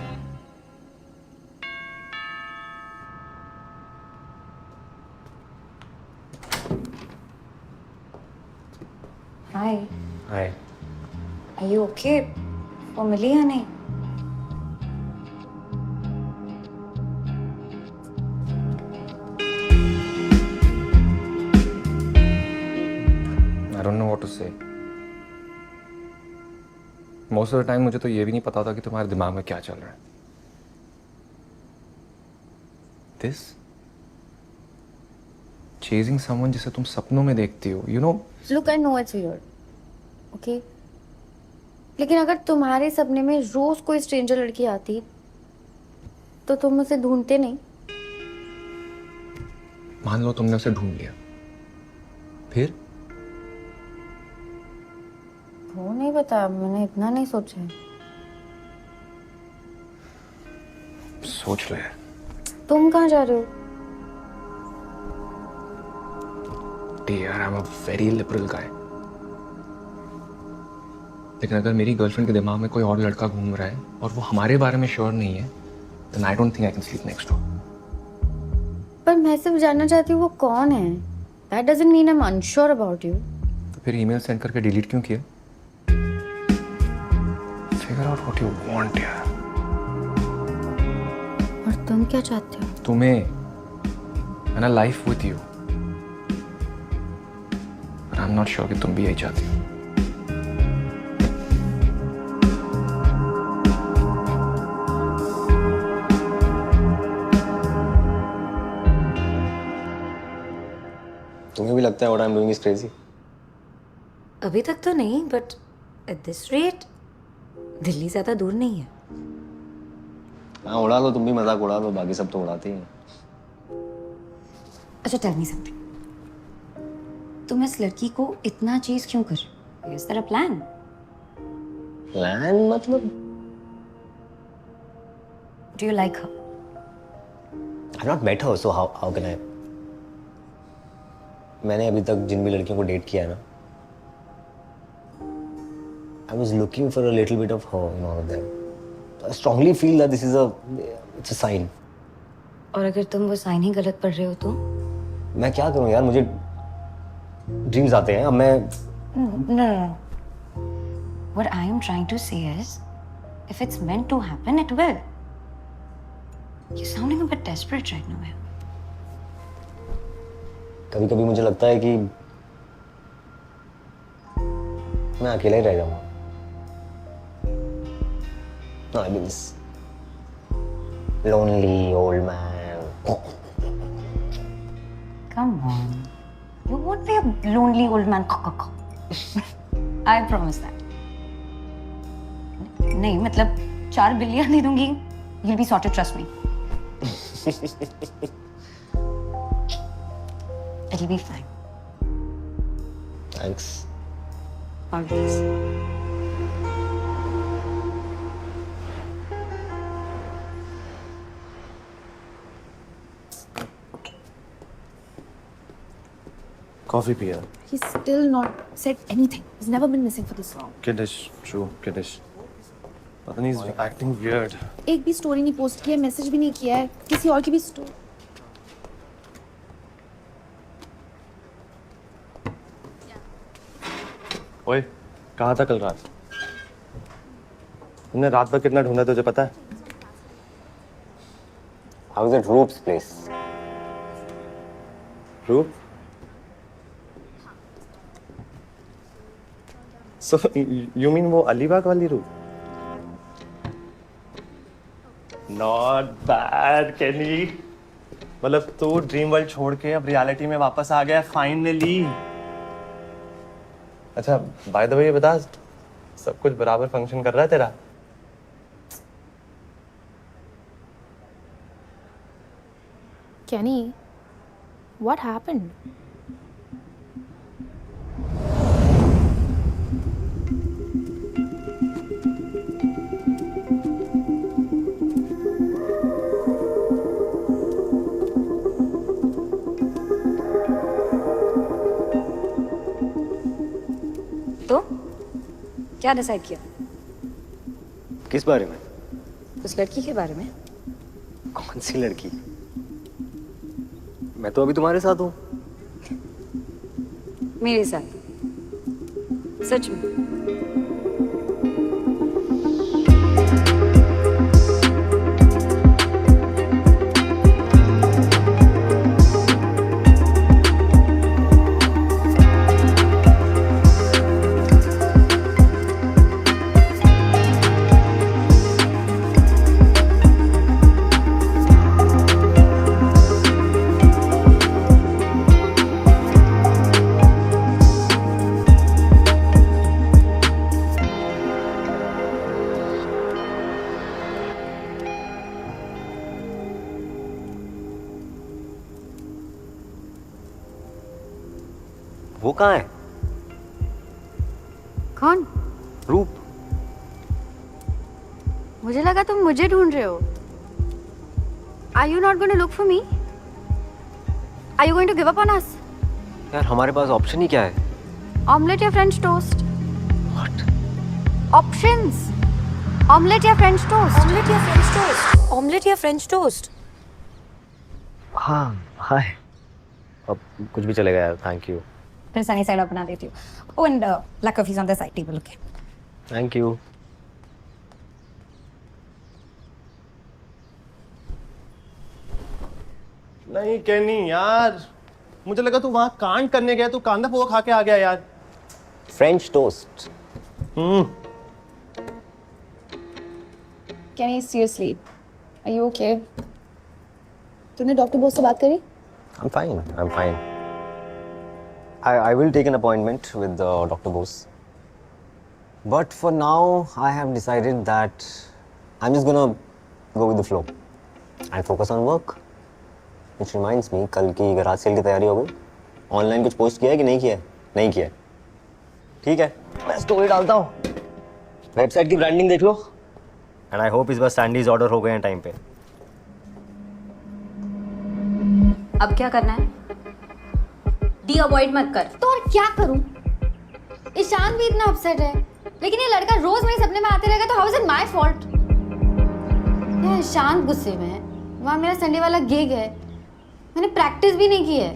Hi. Hi. Are you okay? वो मिली या नहीं? I don't know what to say. Most of the time मुझे तो ये भी नहीं पता था कि तुम्हारे दिमाग में क्या चल रहा है। This? Chasing someone जिसे तुम सपनों में देखती हो, you know? Look, I know it's weird. Okay? लेकिन अगर तुम्हारे सपने में रोज कोई स्ट्रेंजर लड़की आती तो तुम उसे ढूंढते नहीं? मान लो तुमने उसे ढूंढ लिया, फिर? वो नहीं पता, मैंने इतना नहीं सोचा है। सोच ले। तुम कहाँ जा रहे हो? Dear, I'm a very liberal guy. लेकिन अगर मेरी गर्लफ्रेंड के दिमाग में कोई और लड़का घूम रहा है और वो हमारे बारे में श्योर नहीं है, then I don't think I can sleep next door. पर मैं सिर्फ जानना चाहती हूँ वो कौन है। That doesn't mean I'm unsure about you. तो फिर ईमेल सेंड करके डिलीट क्यों किया? Figure out what you want, यार। और तुम क्या चाहते हो? तुम्हें and a life with you. But I'm not sure कि तुम भी यही चाहती हो। तुम्हें भी लगता है what I'm doing is crazy? अभी तक तो नहीं, but at this rate, Delhi ज्यादा दूर नहीं है। हाँ उड़ा लो, तुम भी मजाक उड़ा लो, बाकी सब तो उड़ाते ही हैं। अच्छा, tell me something. तुम इस लड़की को इतना चीज क्यों कर रहे हो? Is there a plan? Plan मतलब? Do you like her? I've not met her, so how can I? मैंने अभी तक जिन भी लड़कियों को डेट किया है ना, I was looking for a little bit of her in all of them. I strongly feel that this is it's a sign. और अगर तुम वो साइन ही गलत पढ़ रहे हो तो? मैं क्या करूं यार, मुझे ड्रीम्स आते हैं, अब मैं No. What I am trying to say is, if it's meant to happen, it will. You're sounding a bit desperate right now. कभी कभी मुझे लगता है कि मैं अकेला ही रह जाऊंगा। I mean this lonely old man. Come on. You won't be a lonely old man. I promise that. नहीं, मतलब 4 बिलियन दे दूंगी. You'll be sorted, trust me. It'll be fine. Thanks. Always. Coffee पिया। He's still not said anything. He's never been missing for this long. Kiddish, true, kiddish. पता नहीं, he's acting weird. एक भी story नहीं post किया, message भी नहीं किया है, किसी और की भी स्टोरी। ओए, कहाँ था कल रात? तुमने रात भर कितना ढूंढा तुझे पता है? How is it Roop's place? रूप? So you mean वो अलीबाग वाली रूप? नॉट बैड केनी। मतलब तू ड्रीम वर्ल्ड छोड़ के अब रियलिटी में वापस आ गया फाइनली। अच्छा बाय द वे ये बता, सब कुछ बराबर फंक्शन कर रहा है तेरा? Kenny, what happened? तो क्या डिसाइड किया? किस बारे में? उस लड़की के बारे में? कौन सी लड़की? मैं तो अभी तुम्हारे साथ हूँ। मेरे साथ? सच में? वो कहाँ है? कौन? रूप। मुझे लगा तुम मुझे ढूंढ रहे हो। Are you not going to look for me? Are you going to give up on us? यार हमारे पास ऑप्शन ही क्या है? Omelette या French toast? What? Options. Omelette या French toast? Omelette या French toast? Omelette या French toast? हाँ हाय। अब कुछ भी चलेगा यार, थैंक यू। फिर सनी साइड अप बना देती हूँ। Oh and black coffee on the side table, okay? Thank you. नहीं केनी यार, मुझे लगा तू वहां कांड करने गया, तू कांदा पोहा खा के आ गया यार। French toast. Kenny, seriously, are you okay? तूने डॉक्टर बोस से बात करी? I'm fine. I'm fine. I will take an appointment with Dr. Bose. But for now, I have decided that I'm just gonna go with the flow and focus on work. Which reminds me, कल की garage cell की तैयारी हो गई? Online कुछ post किया है कि नहीं किया है? नहीं किया है। ठीक है, मैं स्टोरी डालता हूँ। वेबसाइट की ब्रांडिंग देख लो। एंड आई होप इस बार सैंडीज ऑर्डर हो गए हैं टाइम पे। अब क्या करना है? डी अवॉइड मत कर। तो और क्या करूं? ईशान भी इतना अपसेट है, लेकिन ये लड़का रोज मेरे सपने में आते रहेगा, तो how is it my fault? यार ईशान गुस्से में है, वहाँ मेरा संडे वाला गिग है, मैंने प्रैक्टिस भी नहीं की है।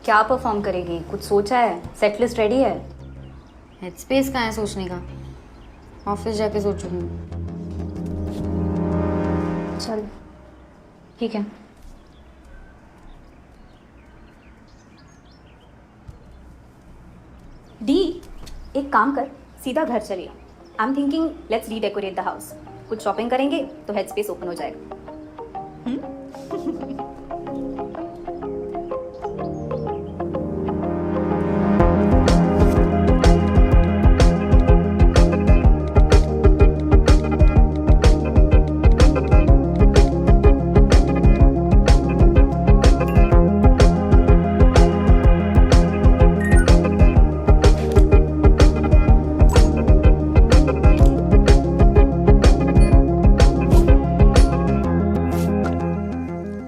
क्या परफॉर्म करेगी? कुछ सोचा है? सेट लिस्ट रेडी है? हेड स्पेस कहाँ है सोचने का? ऑफिस जाके सोचूंगी। चल ठीक है। डी एक काम कर, सीधा घर चलिए। I am thinking let's redecorate the house. कुछ शॉपिंग करेंगे तो हेड स्पेस ओपन हो जाएगा।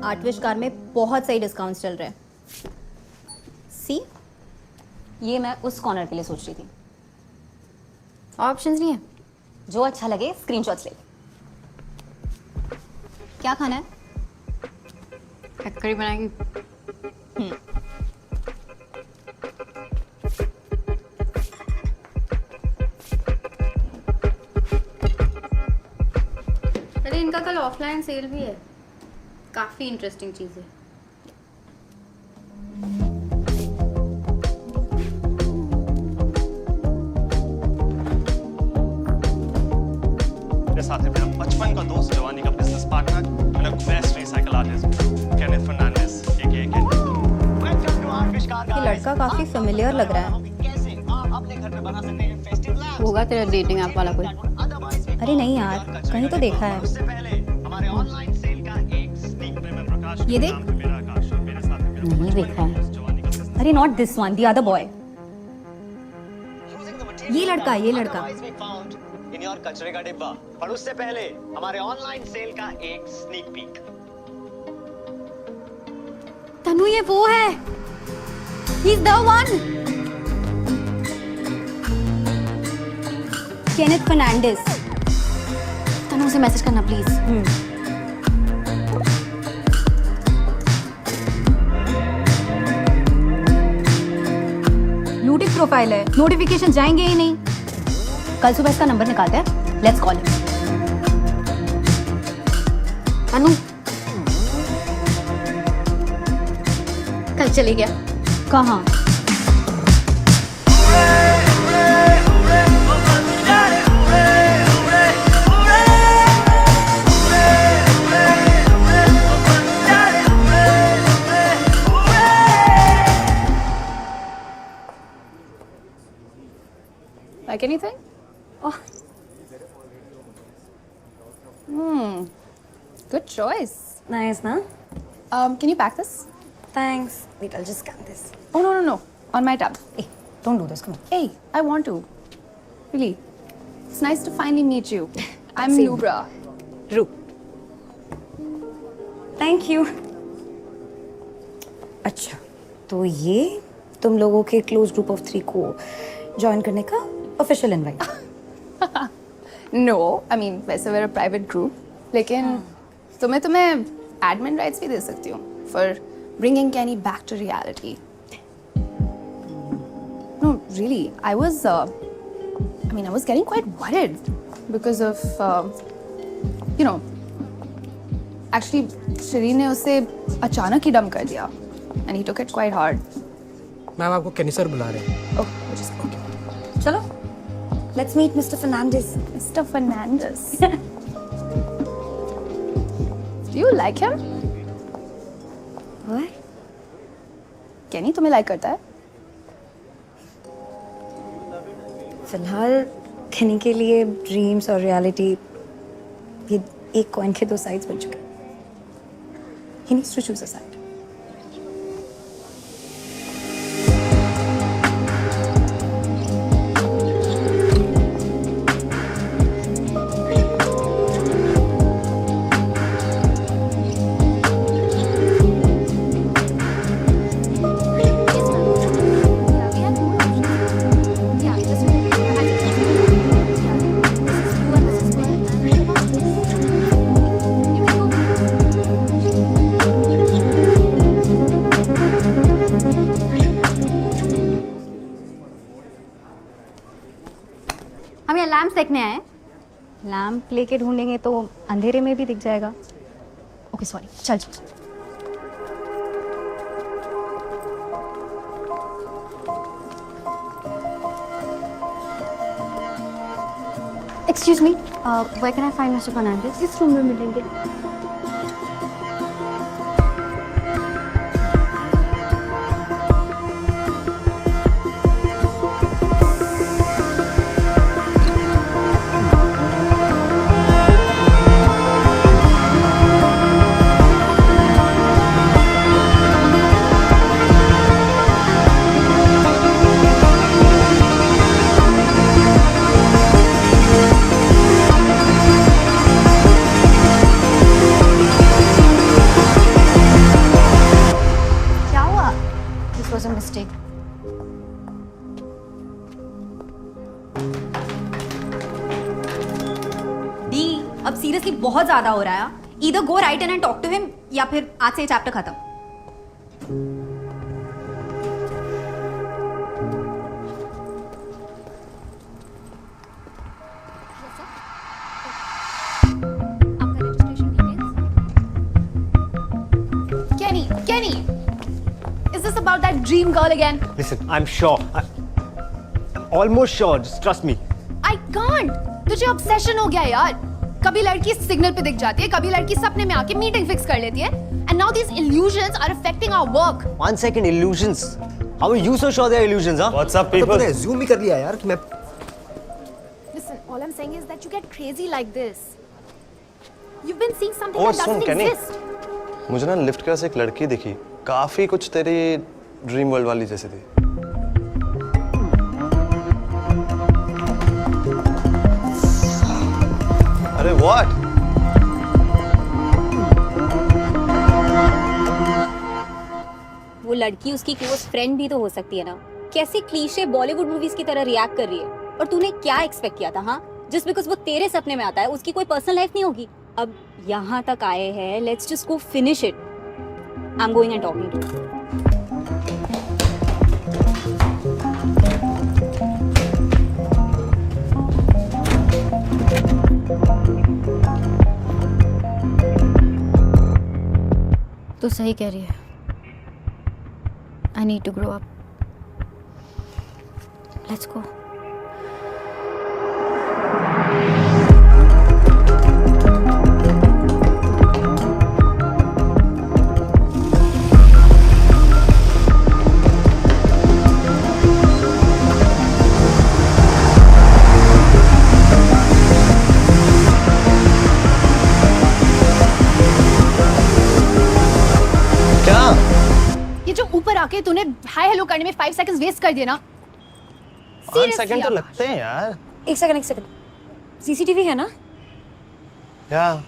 आर्टविश कार में बहुत सही डिस्काउंट्स चल रहे हैं। सी, ये मैं उस कॉर्नर के लिए सोच रही थी। ऑप्शंस नहीं है? जो अच्छा लगे स्क्रीनशॉट्स ले। क्या खाना है? करी बनाएगी। अरे इनका कल ऑफलाइन सेल भी है, काफी इंटरेस्टिंग चीज है। साथ है मेरा बचपन का दोस्त, जवानी का business partner and a best recycle artist Kenneth Fernandes aka Kenny. ये लड़का काफी फेमिलियर लग रहा है। कैसे आप अपने घर पे बना सकते हैं फेस्टिव लैम्प्स होगा तेरा डेटिंग ऐप वाला कोई? अरे नहीं यार, कहीं तो देखा है। उससे पहले हमारे ऑनलाइन सेल का एक स्नीक प्रीमियम प्रकाश ये देख। मेरा आकाश और मेरे साथ है मेरा नहीं देखा है। अरे not this one, the other boy. ये लड़का इन योर कचरे का डिब्बा। पर उससे पहले हमारे ऑनलाइन सेल का एक स्नीक पीक। तनु ये वो है। He's the one. Kenneth Fernandes. तनु से मैसेज करना प्लीज। लूटिक प्रोफाइल है, नोटिफिकेशन जाएंगे ही नहीं। कल सुबह इसका नंबर निकालते हैं, लेट्स कॉल हिम। तनु कल चले गया। कहाँ? Like anything? Oh. Good choice. Nice, na? Can you pack this? Thanks. Wait, I'll just scan this. Oh, no. On my tab. Hey, don't do this. Come on. Hey, I want to. Really. It's nice to finally meet you. I'm Same. Nubra. Ru. Thank you. अच्छा, तो ये तुम लोगों के close group of 3 को join करने का official invite. No, I mean, वैसे we're a private group. लेकिन तुम्हें admin rights भी दे सकती हूँ for bringing Kenny back to reality. No, really, I was getting quite worried because of, actually, शरीर ने उसे अचानक ही डंप कर दिया, and he took it quite hard. Ma'am आपको केनी सर बुला रहे हैं। Oh, just okay. चलो, let's meet Mr. Fernandez. Mr. Fernandez. Do you like him? What? Kenny तुम्हें like करता है? फिलहाल केनी के लिए ड्रीम्स और रियलिटी ये एक कॉइन के 2 साइड्स बन चुके हैं। He needs to choose a side. हम यहाँ लैम्प देखने आए। लैम्प लेके ढूंढेंगे तो अंधेरे में भी दिख जाएगा। ओके सॉरी, चल। Excuse me, where can I find mister Fernandes? इस रूम में मिलेंगे। was a mistake. डी, अब सीरियसली बहुत ज्यादा हो रहा है। Either go right in and talk to him या फिर आज से ये चैप्टर खत्म। Kenny, is this about that dream girl again? Listen, I'm sure. I'm almost sure. Just trust me. I can't. तुझे obsession हो गया यार. कभी लड़की सिग्नल पे दिख जाती है, कभी लड़की सपने में आके मीटिंग फिक्स कर लेती है. And now these illusions are affecting our work. 1 second, illusions. How are you so sure they're illusions, huh? What's up, people? तूने assume ही कर लिया यार कि मैं Listen, all I'm saying is that you get crazy like this. You've been seeing something Oh, that soon, doesn't Kenny. exist. मुझे ना lift के पास एक लड़की दिखी, काफी कुछ तेरी ड्रीम वर्ल्ड वाली जैसी थी. अरे व्हाट? वो लड़की उसकी क्लोज फ्रेंड भी तो हो सकती है ना. कैसे क्लीशे बॉलीवुड मूवीज की तरह रिएक्ट कर रही है. और तूने क्या एक्सपेक्ट किया था? हाँ, जस्ट बिकॉज वो तेरे सपने में आता है उसकी कोई पर्सनल लाइफ नहीं होगी. अब यहाँ तक आए हैं, let's just go finish it. I am going and talking to. तो सही कह रही है. I need to grow up. Let's go. ये जो ऊपर आके तूने हाय हेलो करने में 5 seconds वेस्ट कर दिए ना. 5 सेकंड तो लगते हैं यार. एक सेकंड. सीसीटीवी है ना? या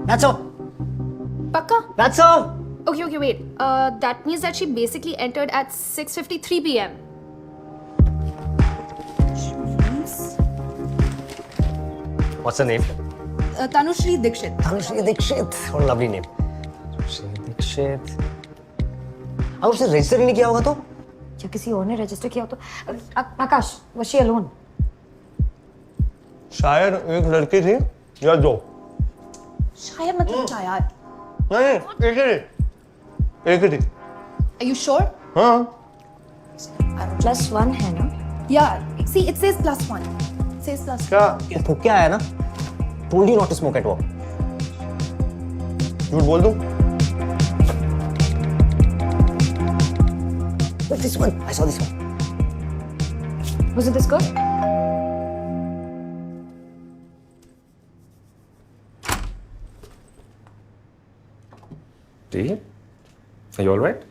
That's all. पक्का? That's all. Okay, wait. That means that she basically entered at 6:53 p.m. What's her name? Tanushri Dikshit. Tanushri Dikshit. What a lovely name. Tanushri Dikshit. अगर उसने रजिस्टर ही नहीं किया होगा तो? या किसी और ने रजिस्टर किया हो तो. आकाश, was she alone? शायद एक लड़की थी या दो. शायद मतलब क्या यार? नहीं, एक ही थी. Are you sure? हाँ. +1 है ना? Yeah. See, it says +1. It says +1. क्या? फूक के आया ना? Told you not to smoke at work. झूठ बोल दूं? But this one, I saw this one. Was it this girl? Dee, are you all right?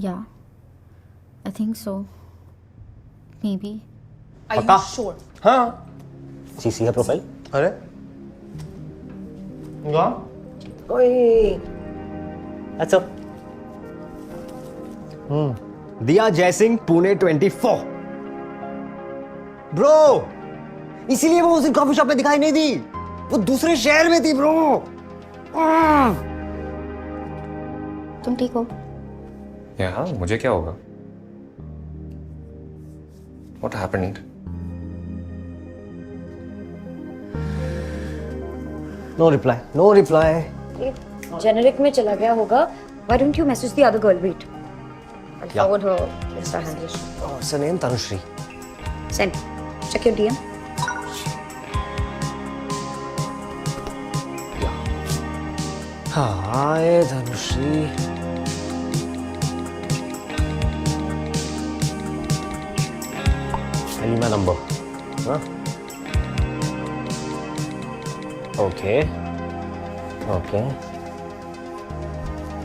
Yeah. I think so. Maybe. Are you पक्का? sure? हाँ. CC का profile? अरे वाह. ओए. That's all. दिया जयसिंह पुणे 24. ब्रो, इसीलिए वो उस दिन कॉफी शॉप में दिखाई नहीं दी. वो दूसरे शहर में थी ब्रो. तुम ठीक हो? Yeah, मुझे क्या होगा? What happened? No reply. No reply. Generic में चला गया होगा. Why don't you message the other girl? Wait. I'll Yeah. forward her Insta handle. Oh, what's her name? Tanushri. Send. Check your DM. Hi, Tanushri. I need my number. Huh? Okay. Okay.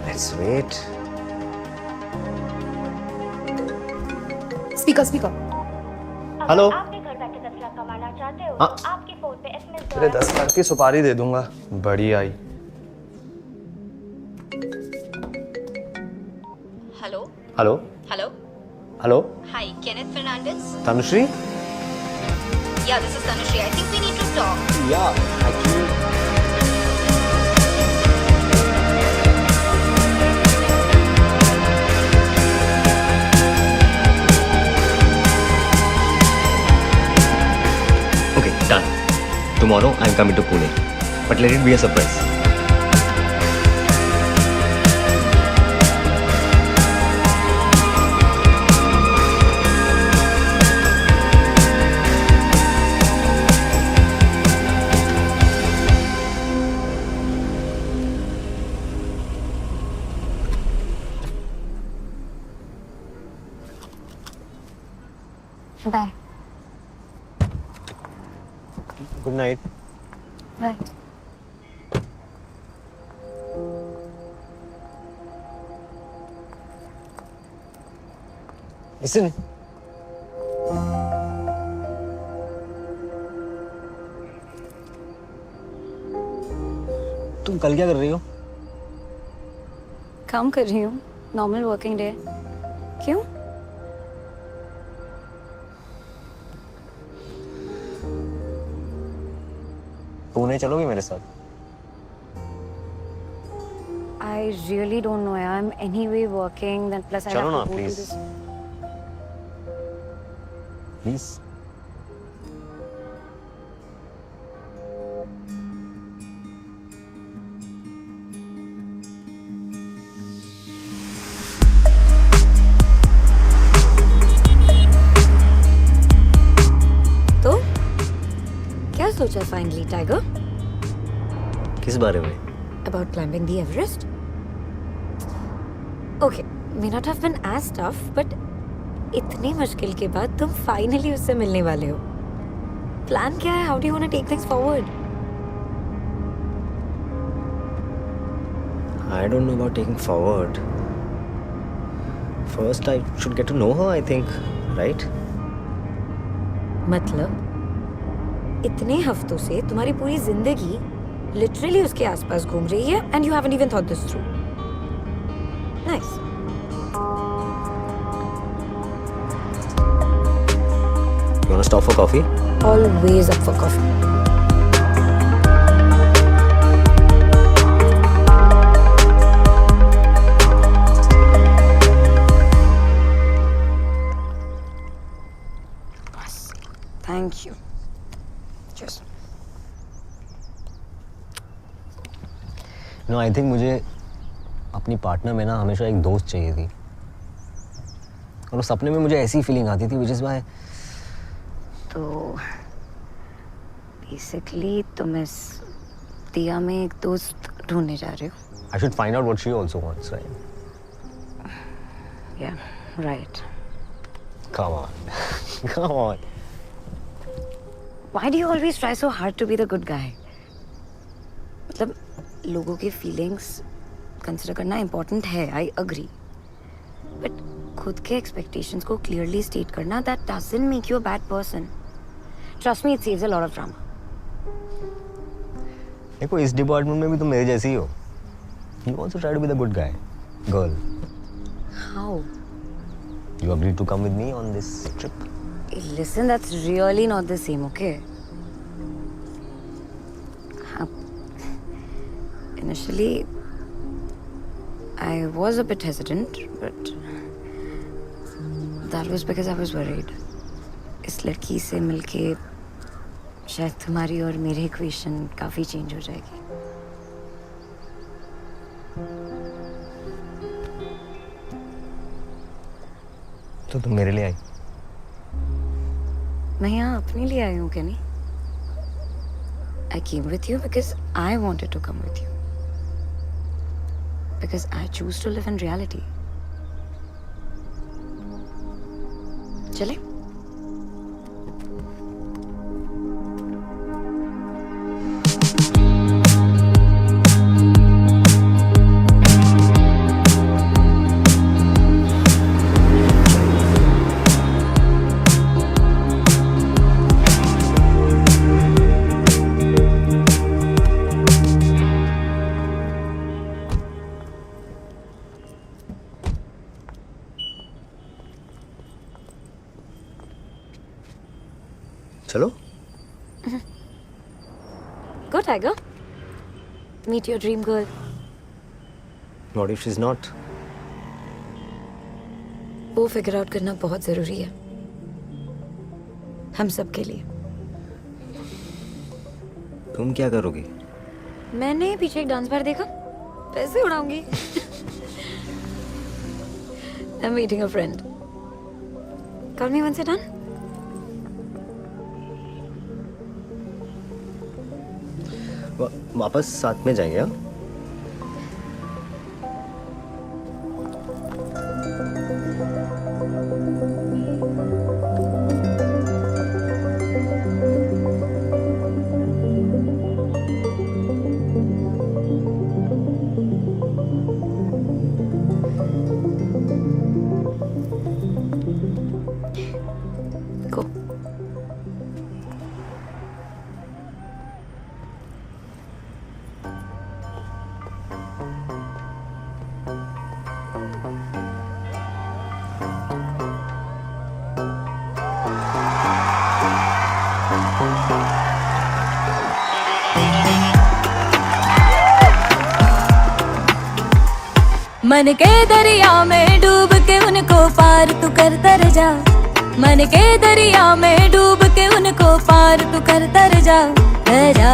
Let's wait. Speaker. Hello. आपके घर बैठे 10 लाख कमाना चाहते हो हाँ. तो आपके phone पे एसएमएस तेरे 10 लाख की सुपारी दे दूंगा. बड़ी आई. Hello. Hello. Hello. Hello. Hi, Kenneth Fernandez. Tanushree. Yeah, this is Tanushri. I think we need to talk. Yeah, actually. Okay, done. Tomorrow I'm coming to Pune, but let it be a surprise. Bye Good night. Bye Listen. तुम कल क्या कर रही हो? काम कर रही हूँ, नॉर्मल वर्किंग डे। क्यों? पुणे चलोगी मेरे साथ? I really don't know. I'm anyway working. Then plus I चलो have ना to go to please. this. Please. तो क्या सोचा फाइनली टाइगर? किस बारे में? About climbing the Everest? Okay, may not have been as tough, but इतनी मुश्किल के बाद तुम फाइनली उससे मिलने वाले हो। प्लान क्या है? How do you want to take things forward? I don't know about taking forward. First, I should get to know her, I think, right? मतलब इतने हफ्तों से तुम्हारी पूरी जिंदगी लिटरली उसके आसपास घूम रही है and you haven't even thought this through. Nice. You wanna stop for coffee? Always up for coffee. Thank you. Cheers. No, I think मुझे अपनी पार्टनर में ना हमेशा एक दोस्त चाहिए थी। और उस सपने में मुझे ऐसी फीलिंग आती थी, which is why. तो बेसिकली तुम इस दिया में एक दोस्त ढूंढने जा रहे हो? I should find out what she also wants, right? Yeah, right. Come on. Come on. Why do you always try so hard to be the good guy? मतलब लोगों की फीलिंग्स कंसिडर करना इम्पोर्टेंट है, आई अग्री, बट खुद के expectations को clearly state करना that doesn't make you a bad person. Trust me, it saves a lot of drama. देखो इस डिपार्टमेंट में भी तुम मेरे जैसी हो। You also try to be the good guy, girl. How? You agreed to come with me on this trip. Listen, that's really not the same, okay? Initially, I was a bit hesitant, but that was because I was worried. इस लड़की से मिलके शायद तुम्हारी और मेरी equation काफी change हो जाएगी। तो तुम मेरे लिए आई? मैं यहाँ अपने लिए आई हूँ, Kenny. I came with you because I wanted to come with you. Because I choose to live in reality. चले? चलो। Go, Tiger. Meet your dream girl. What if she's not? वो फिगर आउट करना बहुत जरूरी है हम सब के लिए। तुम क्या करोगी? मैंने पीछे एक डांस बार देखा, पैसे उड़ाऊंगी। I'm meeting a friend. Call me once you're done. वापस साथ में जाएंगे हाँ? Go. मन के दरिया में डूब के उनको पार तू कर तर जा, मन के दरिया में डूब के उनको पार तू कर तर जा। बह जा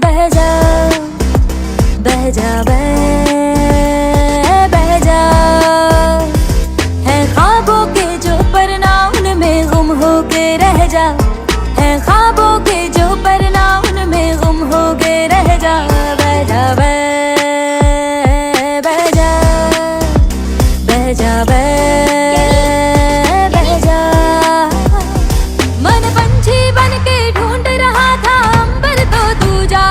बह जा बह जा बह जा, है ख्वाबों के जो परना उनमें गुम हो के रह जा, है ख्वाबों के जो परना उनमें गुम हो के रह जा। बह जा बह जा, मन पंछी बन के ढूंढ रहा था अंबर तो तू जा,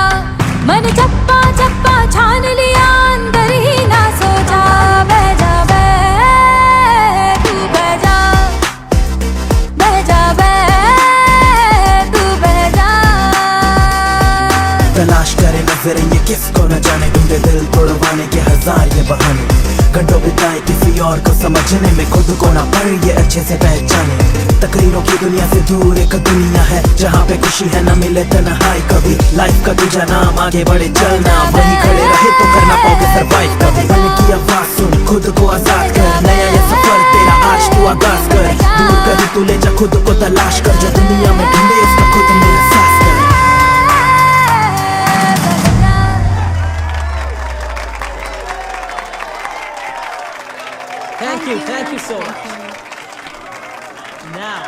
मन चप्पा चप्पा छान लिया अंदर ही ना सोचा। बह जा तू बह जा तू बह जा। तलाश करे नजर ये किसको न जाने, ढूंढे दिल तोड़वाने के हजार ये बहाने, घंटों बिताए किसी और को समझने में, खुद को ना पर ये अच्छे से पहचाने। तकरीरों की दुनिया से दूर एक दुनिया है जहाँ पे खुशी है ना मिले तन्हाई कभी, लाइफ का तुझा नाम आगे बढ़े चलना, वहीं खड़े रहे तो करना पाओगे सरवाइव कभी। मन की आवाज सुन खुद को आजाद कर, नया ये सफर तेरा आज तू आगाज कर, दूर कहीं तू ले जा खुद को तलाश कर, जो दुनिया में ढूंढे उसका खुद में एहसास कर। Thank you so much. Now.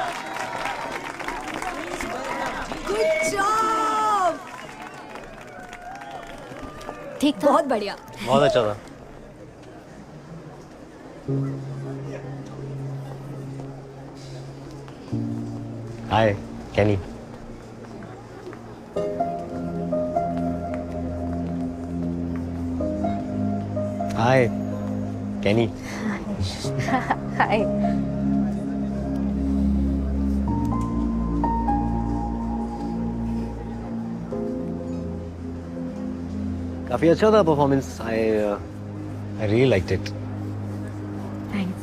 Good job. ठीक था, बहुत बढ़िया। बहुत अच्छा था। हाय कैनी। हाय कैनी। हाय। काफी अच्छा था performance. I really liked it. Thanks.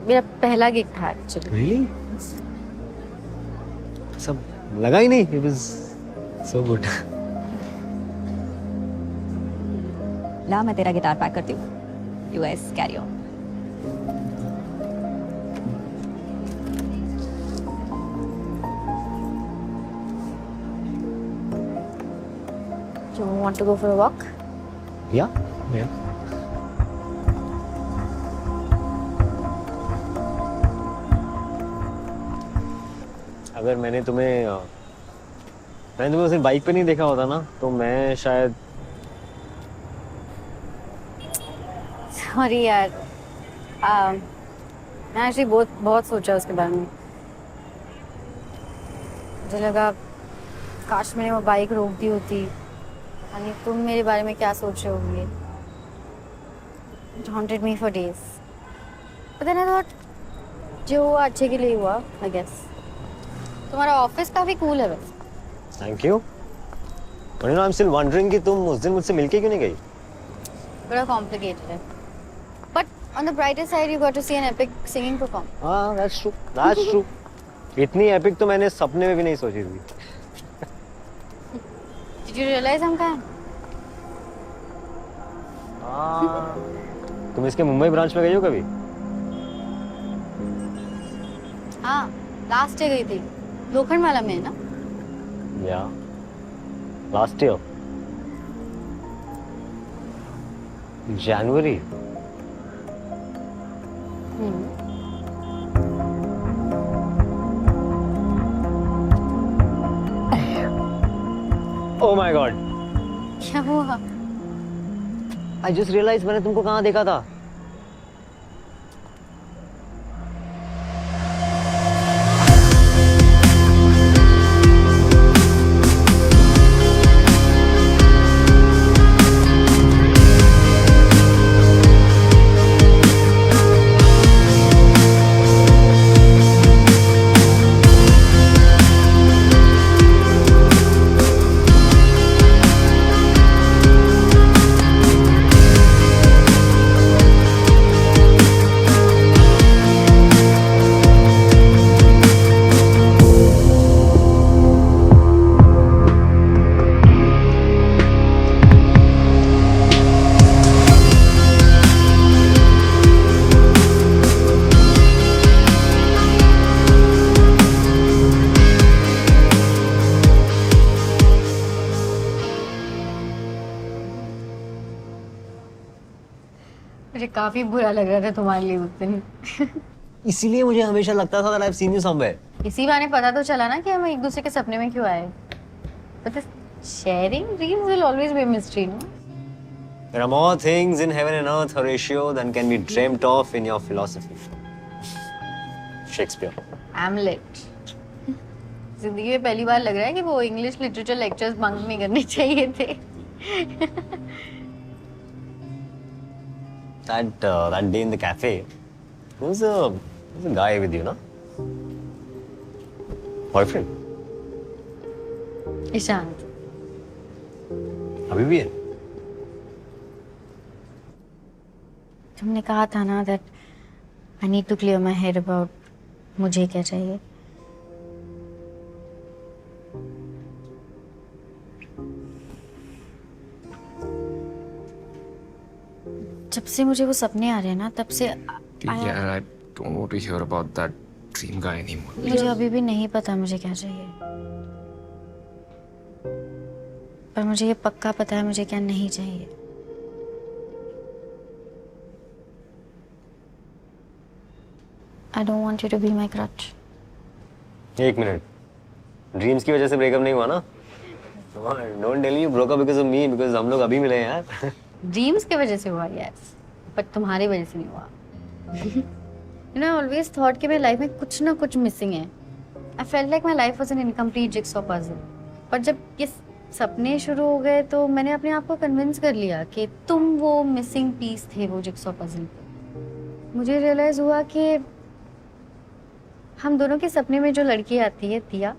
मेरा पहला गिग था एक्चुअली। रियली? सब लगा ही नहीं। It was so good. ला मैं तेरा गिटार पैक करती हूँ। You guys carry on. Do you want to go for a walk? Yeah. अगर मैंने तुम्हें उस दिन बाइक पे नहीं देखा होता ना तो मैं शायद। सॉरी यार, मैं एक्चुअली बहुत सोचा उसके बारे में। मुझे लगा काश मैंने वो बाइक रोक दी होती, यानी तुम मेरे बारे में क्या सोच रहे होगे। It haunted me for days. But then I thought, जो हुआ अच्छे के लिए हुआ, I guess. तुम्हारा ऑफिस काफी कूल है वैसे। Thank you. But you know, I'm still wondering कि तुम उस दिन मुझसे मिलके क्यों नहीं गई? बड़ा complicated है। But on the brighter side, you got to see an epic singing performance. हाँ, that's true. That's true. इतनी एपिक तो मैंने सपने में भी नहीं सोची थी। Did you realize हम कहाँ हैं? तुम इसके मुंबई ब्रांच में गई हो कभी? हाँ, लास्ट डे गई थी। लोखंड वाला में है ना? या last year January. Oh my God. क्या हुआ? I just realized मैंने तुमको कहाँ देखा था. मुझे काफी बुरा लग रहा था तुम्हारे लिए उस दिन. इसीलिए मुझे हमेशा लगता था that I've seen you somewhere. इसी बहाने पता तो चला ना कि हम एक दूसरे के सपने में क्यों आए. But the sharing dreams will always be a mystery, no? There are more things in heaven and earth, Horatio, than can be dreamt of in your philosophy. Shakespeare. Hamlet. जिंदगी में पहली बार लग रहा है कि वो इंग्लिश लिटरेचर लेक्चर्स बंक नहीं करने चाहिए थे. That day in the cafe, there was a guy with you, no? Boyfriend. Ishant. अभी भी है. तुमने कहा था ना that I need to clear my head about मुझे क्या चाहिए. जब से मुझे वो सपने आ रहे हैं ना तब से Yeah, I don't want to hear about that dream guy anymore. मुझे अभी भी नहीं पता मुझे क्या चाहिए. पर मुझे ये पक्का पता है मुझे क्या नहीं चाहिए. I don't want you to be my crutch. एक मिनट. ड्रीम्स की वजह से ब्रेकअप नहीं हुआ ना? Don't tell me you broke up because of me, because हम लोग अभी मिले हैं यार. ड्रीम्स की वजह से हुआ यस, बट तुम्हारी वजह से नहीं हुआ. You know, I always thought कि मेरी लाइफ में कुछ ना कुछ मिसिंग है. I felt like my life was an incomplete jigsaw puzzle. पर जब ये सपने शुरू हो गए तो मैंने अपने आप को कन्विंस कर लिया कि तुम वो मिसिंग पीस थे वो जिक्सॉ पजल पे. मुझे रियलाइज हुआ कि हम दोनों के सपने में जो लड़की आती है तिया,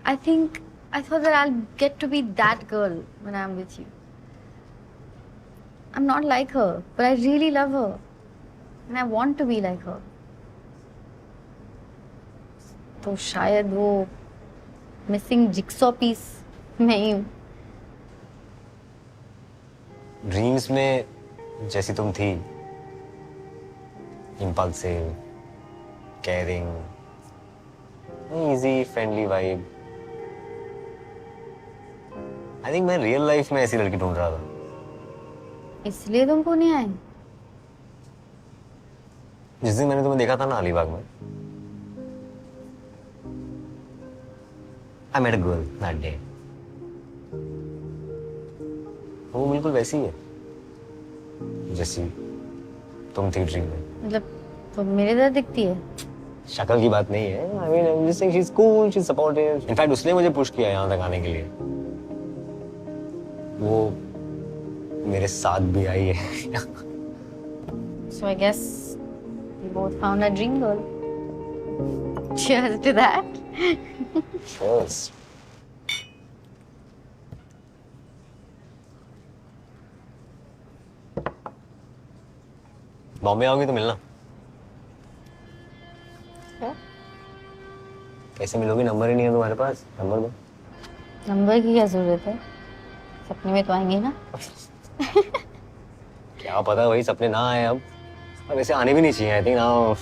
I thought that I'll get to be that girl when I'm with you. I'm not like her, but I really love her. And I want to be like her. तो शायद वो मिसिंग जिक्सॉ पीस मैं ही हूँ. Dreams में जैसी तुम थी, impulsive, caring, easy, friendly vibe. I think मैं रियल लाइफ में ऐसी लड़की ढूंढ रहा था. इसलिए तुमको नहीं आए? जिस दिन मैंने तुम्हें देखा था ना अलीबाग में, I met a girl that day. वो बिल्कुल वैसी है जैसी तुम थी ड्रीम में. मतलब तो मेरे तरह दिखती है? शक्ल की बात नहीं है. I mean, I'm just saying she's cool, she's supportive. In fact, उसने मुझे पुश किया यहाँ तक आने के लिए. वो मेरे साथ भी आई है. So I guess we both found a dream girl. Cheers to that. Cheers. Bombay आओगी तो मिलना. क्या? कैसे मिलोगी? नंबर ही नहीं है तुम्हारे पास. नंबर दो. नंबर की क्या जरूरत है? सपने में तो आएंगे ना. क्या पता वही सपने ना आए अब. वैसे आने भी नहीं चाहिए. आई थिंक नाउ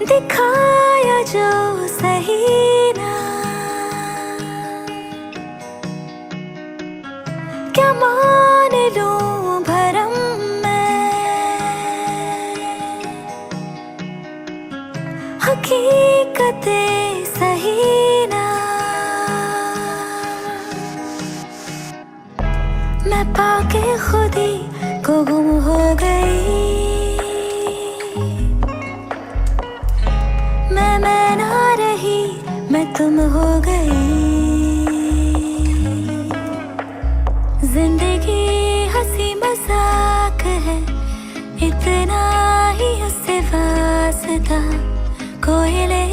दिखाया जो सही ना, क्या मान लूं भरम मैं, हकीकतें सही ना। मैं पाके खुद ही को गुम हो गई, मैं ना रही, मैं तुम हो गई। जिंदगी हंसी मजाक है, इतना ही उससे वास्ता। कोयले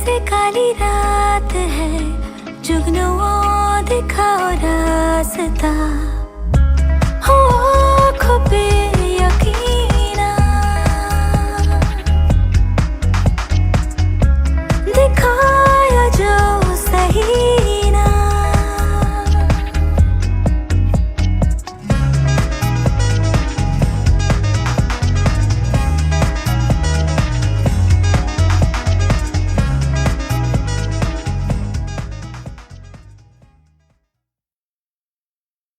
से काली रात है, जुगनुओं दिखाओ रास्ता।